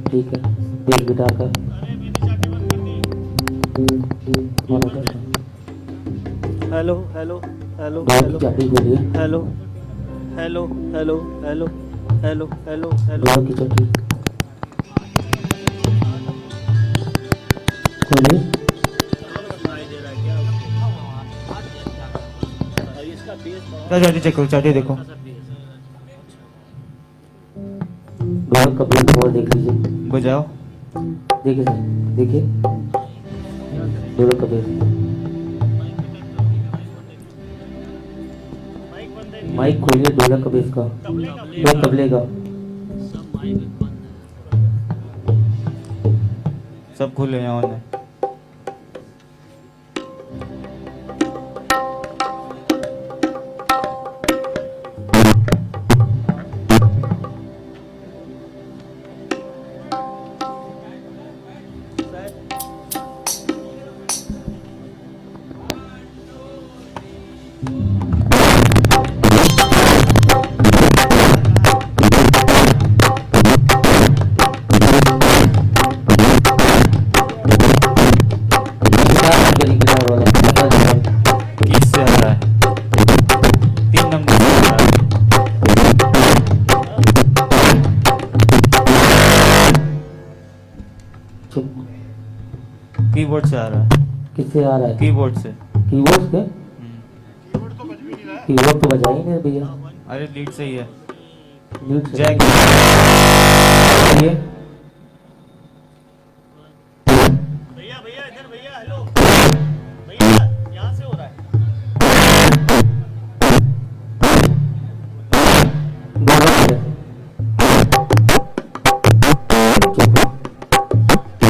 ठीक है, बेस गिटार का हेलो हेलो हेलो हेलो चाटी बोलिए। Hello hello hello hello hello hello hello door की चाटी खोलिए। चाटी चेक करो, चाटी देखो। डोर का बेस और देख लीजिए। बजाओ। देखिए सर, देखिए डोर का बेस। माइक खोलिए ढोलक का बेस का, वो तबले का। सब खुले हैं ऑन है। कीबोर्ड से आ रहा है। किससे आ रहा है? कीबोर्ड से। कीबोर्ड से? कीबोर्ड तो बज भी नहीं रहा है। कीबोर्ड तो बजा ही नहीं भैया। अरे लीड से ही है। लीड से जैक। भैया भैया इधर भैया, हेलो भैया, यहाँ से हो रहा है।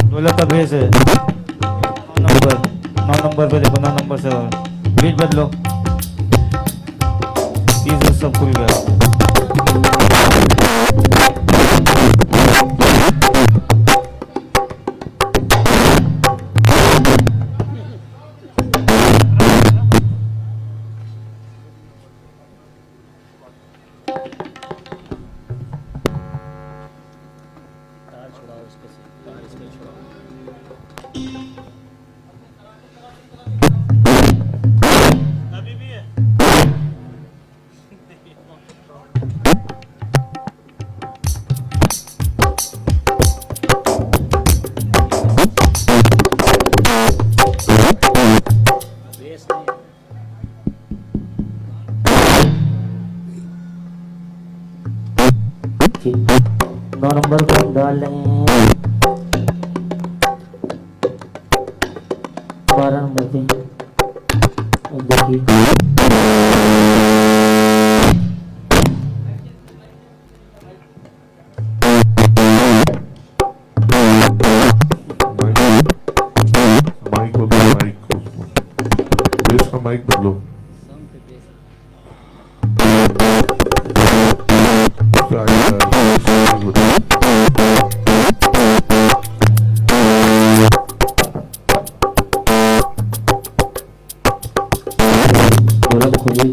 ढोलक का बेस है। 9 नंबर पे देखो, 9 नंबर से बीट बदलो। कीज सब खुल गया। तार छुड़ाओ इसके से, तार इसके छुड़ाओ। अभी भी है। बेस नहीं है। ठीक। 9 नंबर को हम डाल रहे हैं 12 नंबर से। देखिए माइक बदलो, माइक बेस का माइक बदलो। साउंड पे बेस। क्या आएगा? ढोलक खोलिए।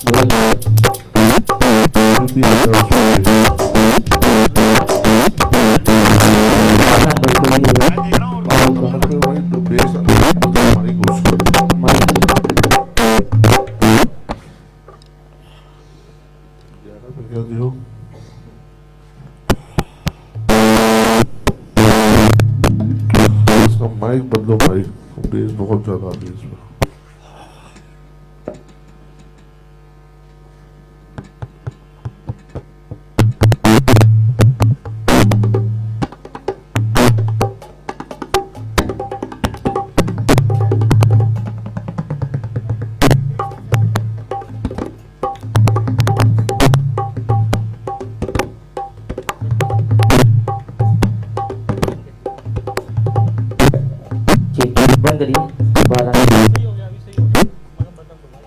ढोलक माइक बदलो, माइक बेस बहुत ज्यादा है इसमें। बंद करिए। 12 सही हो गया, अभी सही हो गया। मगर बटन दबाओ।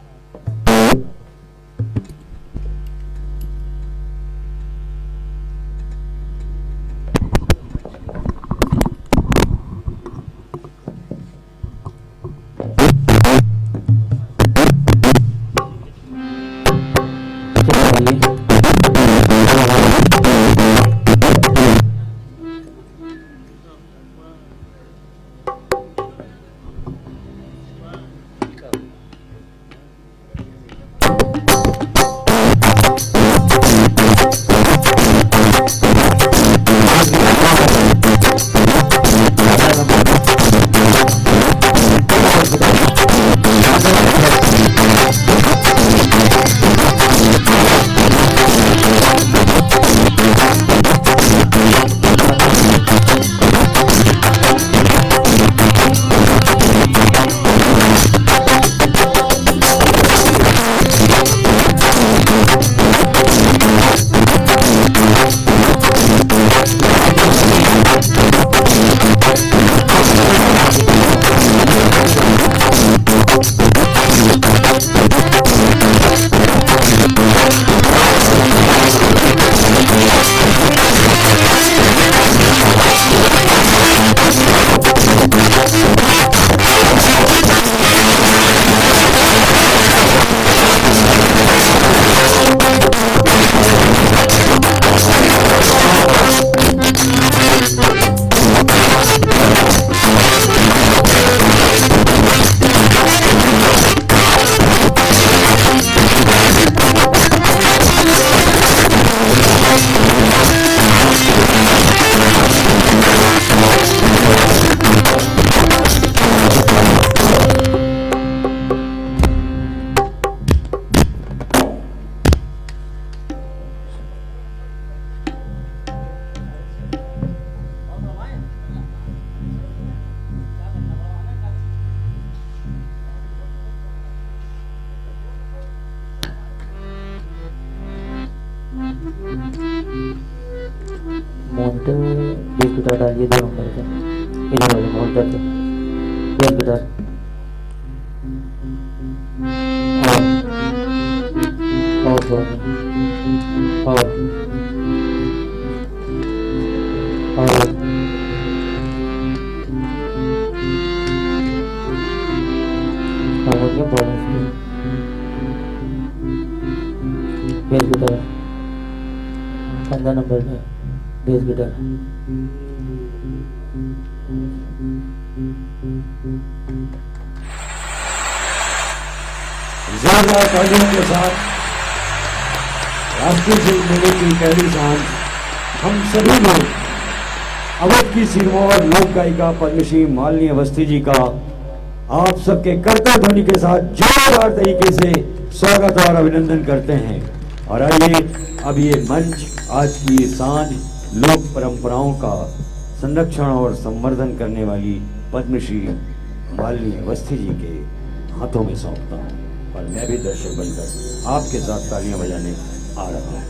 गिटार डालिए 2 नंबर पे, इधर वाले काउंटर पे बेस गिटार। और harmonium balance bass guitar 15 number पे बेस गिटार। जोरदार तालियों के साथ राष्ट्रीय फिल्म मेले की पहली सांझ हम सभी लोग अवध की सिरमौर लोक गायिका पद्मश्री मालिनी अवस्थी जी का आप सबके करतल ध्वनि के साथ जोरदार तरीके से स्वागत और अभिनंदन करते हैं। और आइए अब ये मंच आज की ये सांझ लोक परंपराओं का संरक्षण और संवर्धन करने वाली पद्मश्री मालिनी अवस्थी जी के हाथों में सौंपता हूँ और मैं भी दर्शक बनकर आपके साथ तालियां बजाने आ रहा हूँ।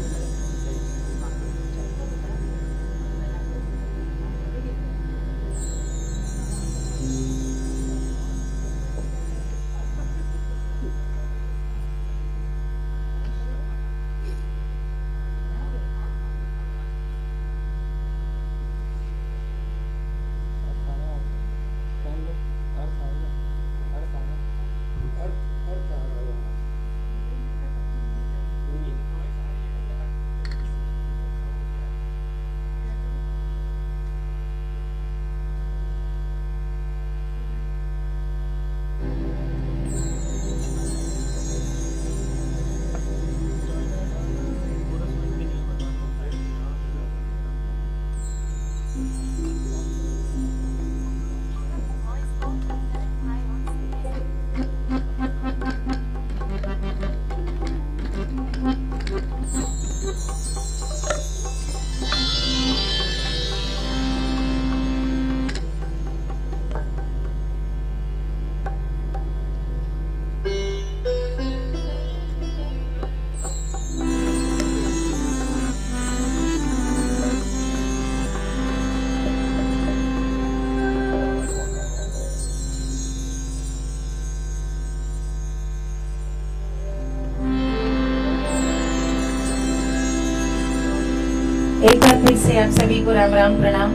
एक बार फिर से आप सभी को राम राम प्रणाम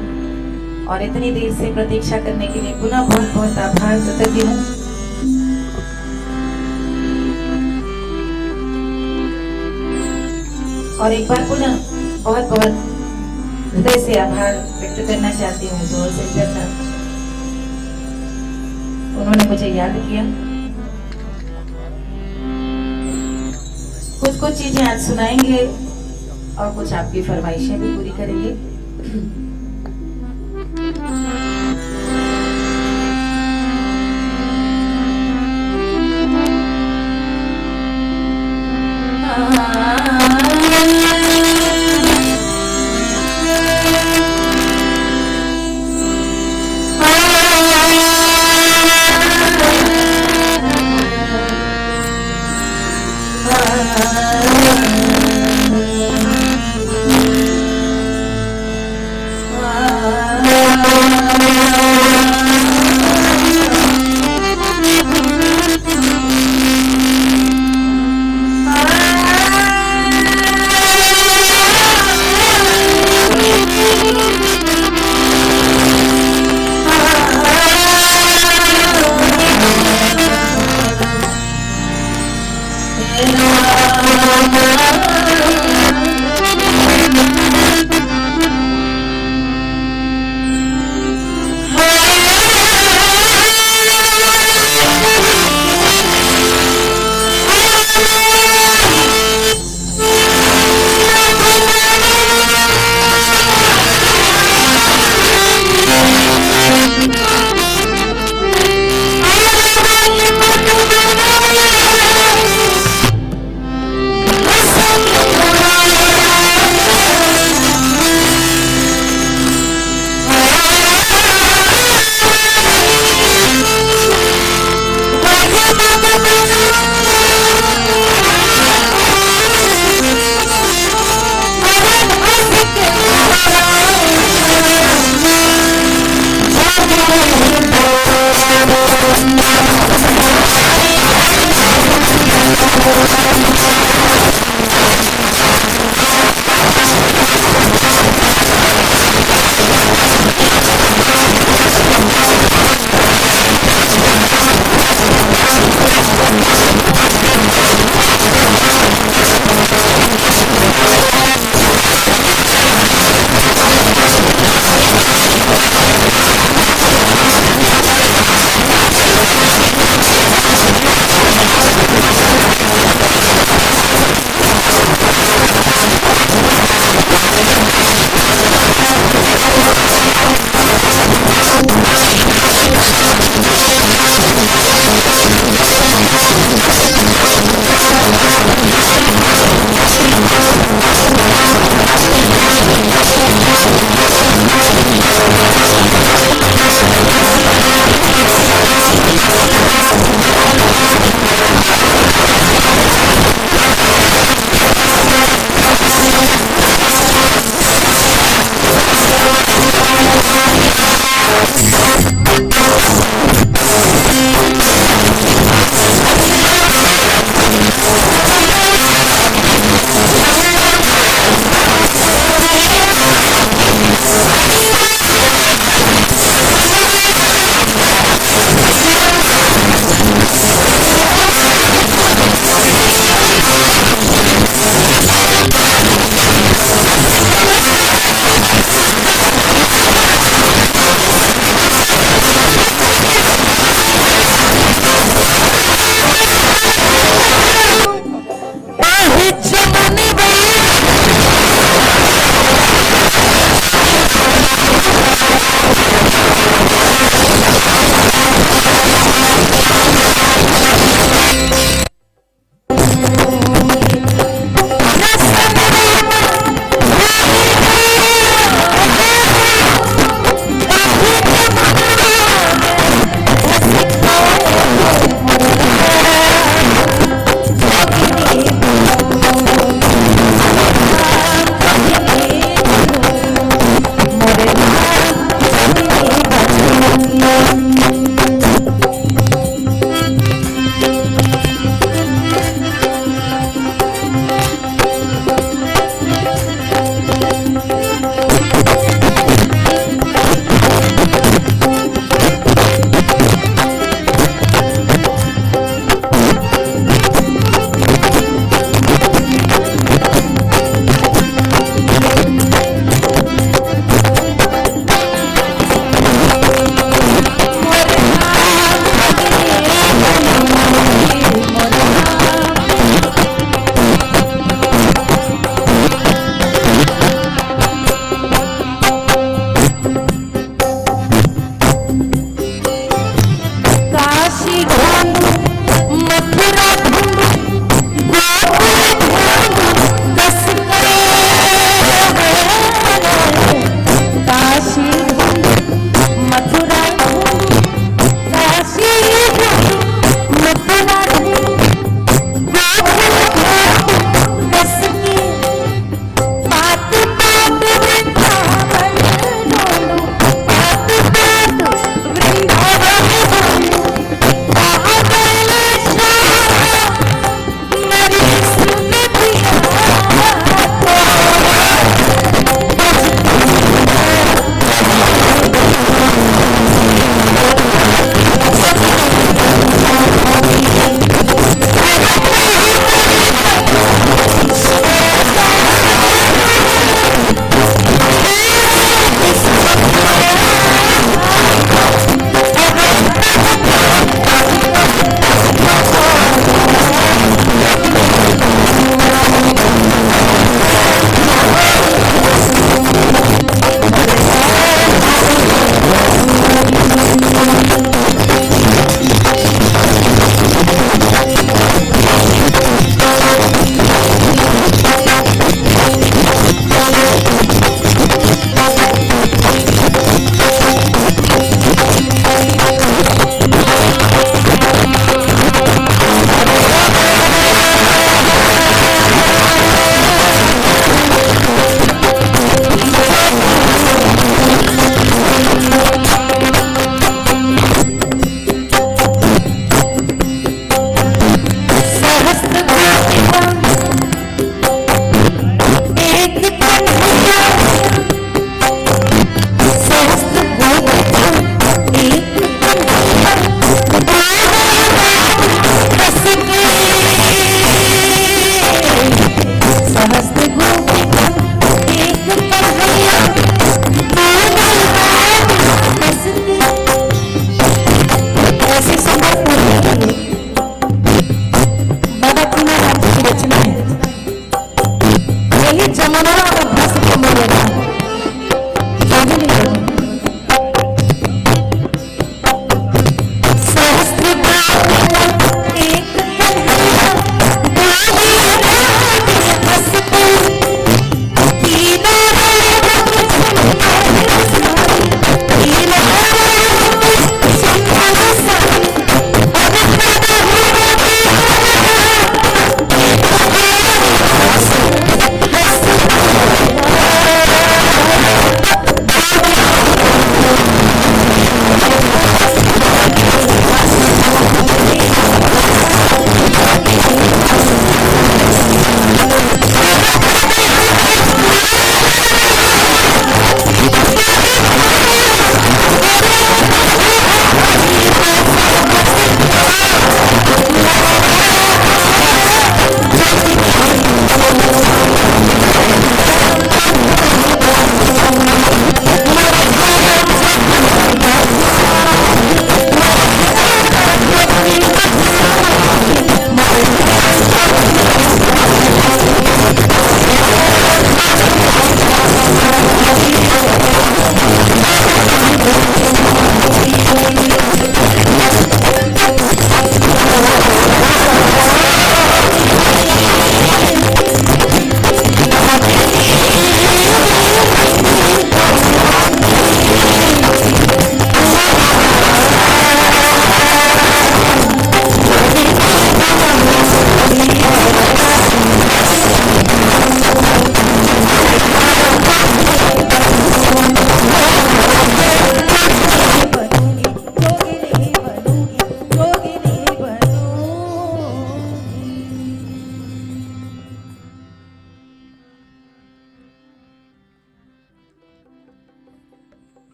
और इतनी देर से प्रतीक्षा करने के लिए पुनः बहुत बहुत आभार कृतज्ञ हूँ। और एक बार पुनः बहुत बहुत हृदय से आभार व्यक्त करना चाहती हूँ जोर से करना। उन्होंने मुझे याद किया, कुछ चीजें आज सुनाएंगे और कुछ आपकी फरमाइशें भी पूरी करेंगे।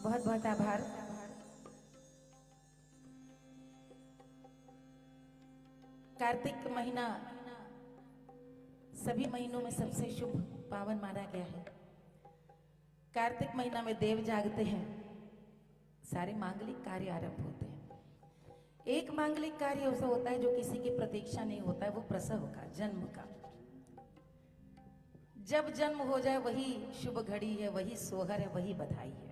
बहुत बहुत आभार। कार्तिक महीना सभी महीनों में सबसे शुभ पावन माना गया है। कार्तिक महीना में देव जागते हैं, सारे मांगलिक कार्य आरंभ होते हैं। एक मांगलिक कार्य ऐसा होता है जो किसी की प्रतीक्षा नहीं होता है, वो प्रसव का, जन्म का। जब जन्म हो जाए वही शुभ घड़ी है, वही सोहर है, वही बधाई है।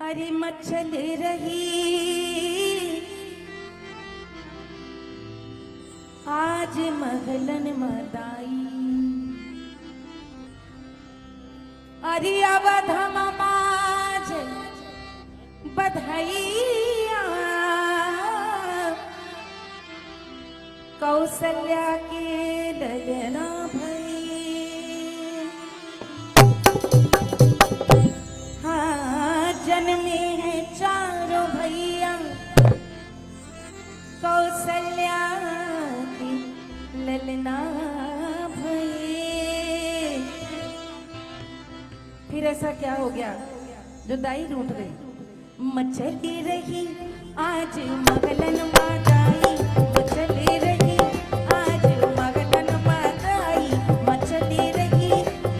अरे मचल रही आज महलन मदाई, अरे अवधम माज बधाइया कौशल्या के ललना भई। हाँ जन्मे हैं चारों भैया कौशल्या के ललना भई। फिर ऐसा क्या हो गया जो दाई रूठ गई। मचली रही आज मगलन मादाई, मचली रही आज मगलन मादाई, मचली रही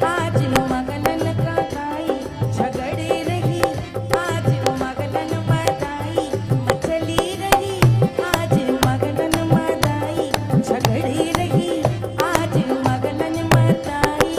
आज मगलन का दाई, झगड़े रही आज मगलन मादाई, मचली रही आज मगलन मादाई, झगड़े रही आज मगलन मादाई।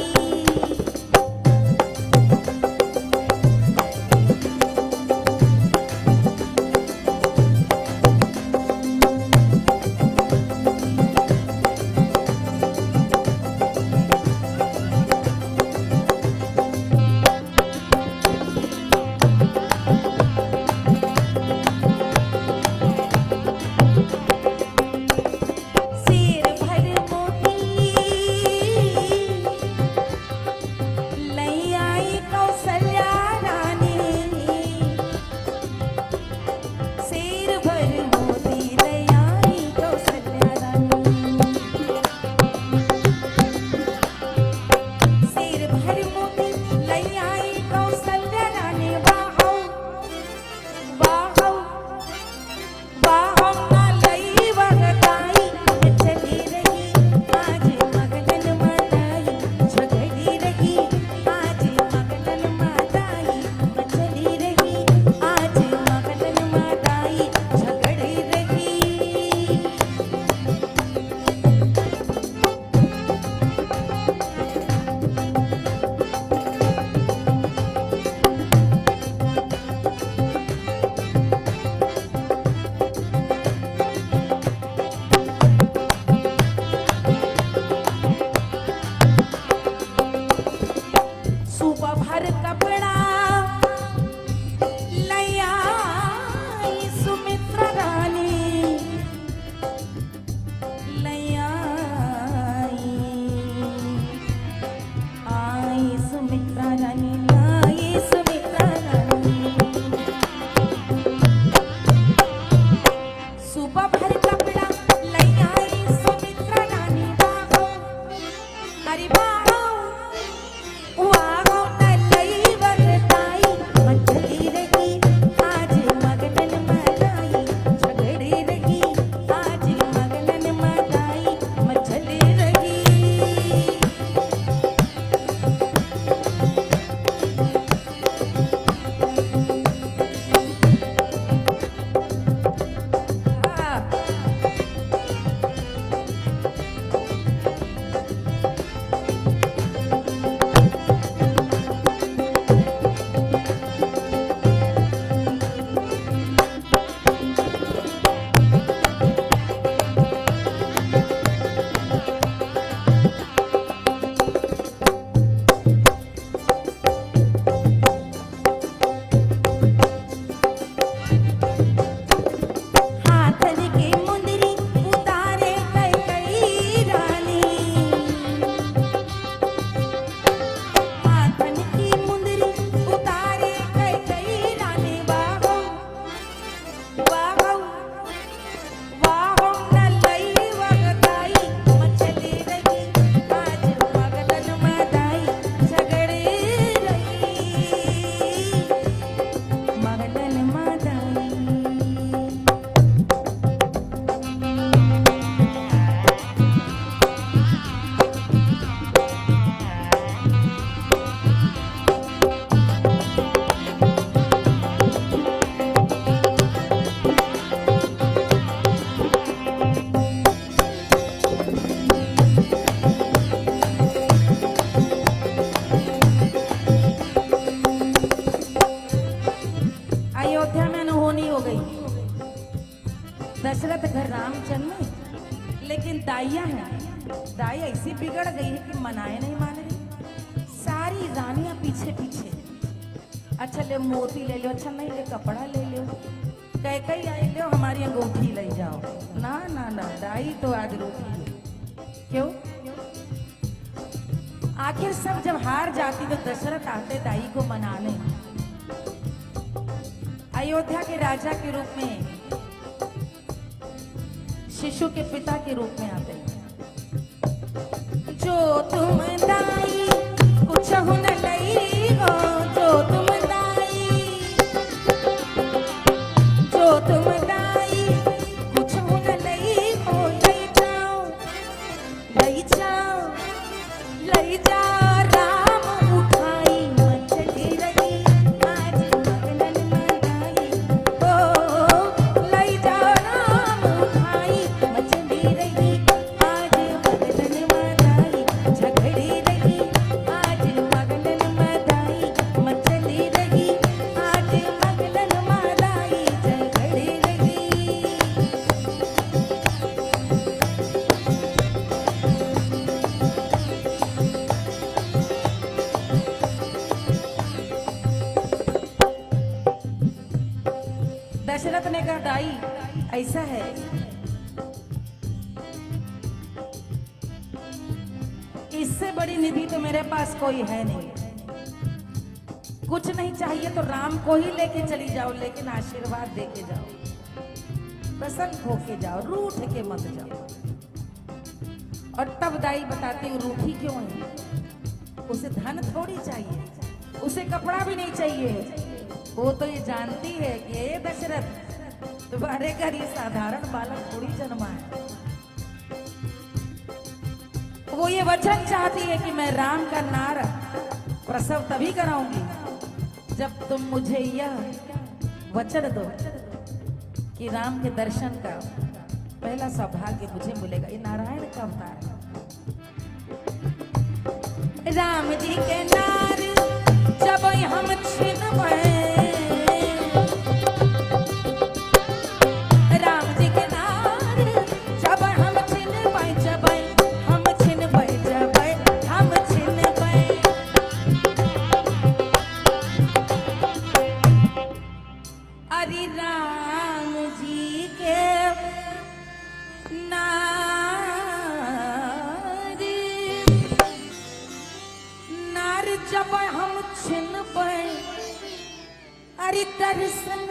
लेकिन दाइयाँ हैं, दाई ऐसी बिगड़ गई है कि मनाए नहीं मान रही। सारी रानियां पीछे पीछे, अच्छा ले मोती ले लो, अच्छा नहीं ले कपड़ा ले लो, कह कई आई लो हमारी अंगूठी ले जाओ। ना ना ना, दाई तो आज रूठी है। क्यों? आखिर सब जब हार जाती तो दशरथ आते दाई को मनाने। अयोध्या के राजा के रूप में, शिशु के पिता के रूप में आते हैं। जो तुम दाई कुछ न लई हो, जो तुम दाई, जो तुम दाई कुछ न लई हो, लई जाओ, लई जाओ, लई जाओ, राम उठाई मचली रही आज मगनन मनाई। ओ लई जाओ, राम उठाई मचली रही आज मगनन मनाई। झगड़ी रही आज मगनन मनाई, मचली रही आज मगनन मनाई, झगड़ी रही। दशरथ ने कहा दाई ऐसा है, इससे बड़ी निधि तो मेरे पास कोई है नहीं। कुछ नहीं चाहिए तो राम को ही लेके चली जाओ, लेकिन आशीर्वाद दे के जाओ, प्रसन्न होके जाओ, रूठ के मत जाओ। और तब दाई बताती हूँ रूठी क्यों है। उसे धन थोड़ी चाहिए, उसे कपड़ा भी नहीं चाहिए। वो तो ये जानती है कि ये दशरथ तुम्हारे घर ये साधारण बालक थोड़ी जन्मा है। वो ये वचन चाहती है कि मैं राम का नार प्रसव तभी कराऊंगी जब तुम मुझे यह वचन दो कि राम के दर्शन का पहला सौभाग्य मुझे मिलेगा। ये नारायण का अवतार है। राम जी के नार जब हम छिनबे, राम जी के नार जब हम छिनबे, जब हम छिनबे, जब हम छिनबे। अरे राम जी के नार जब हम छिनबे, अरे दर्शन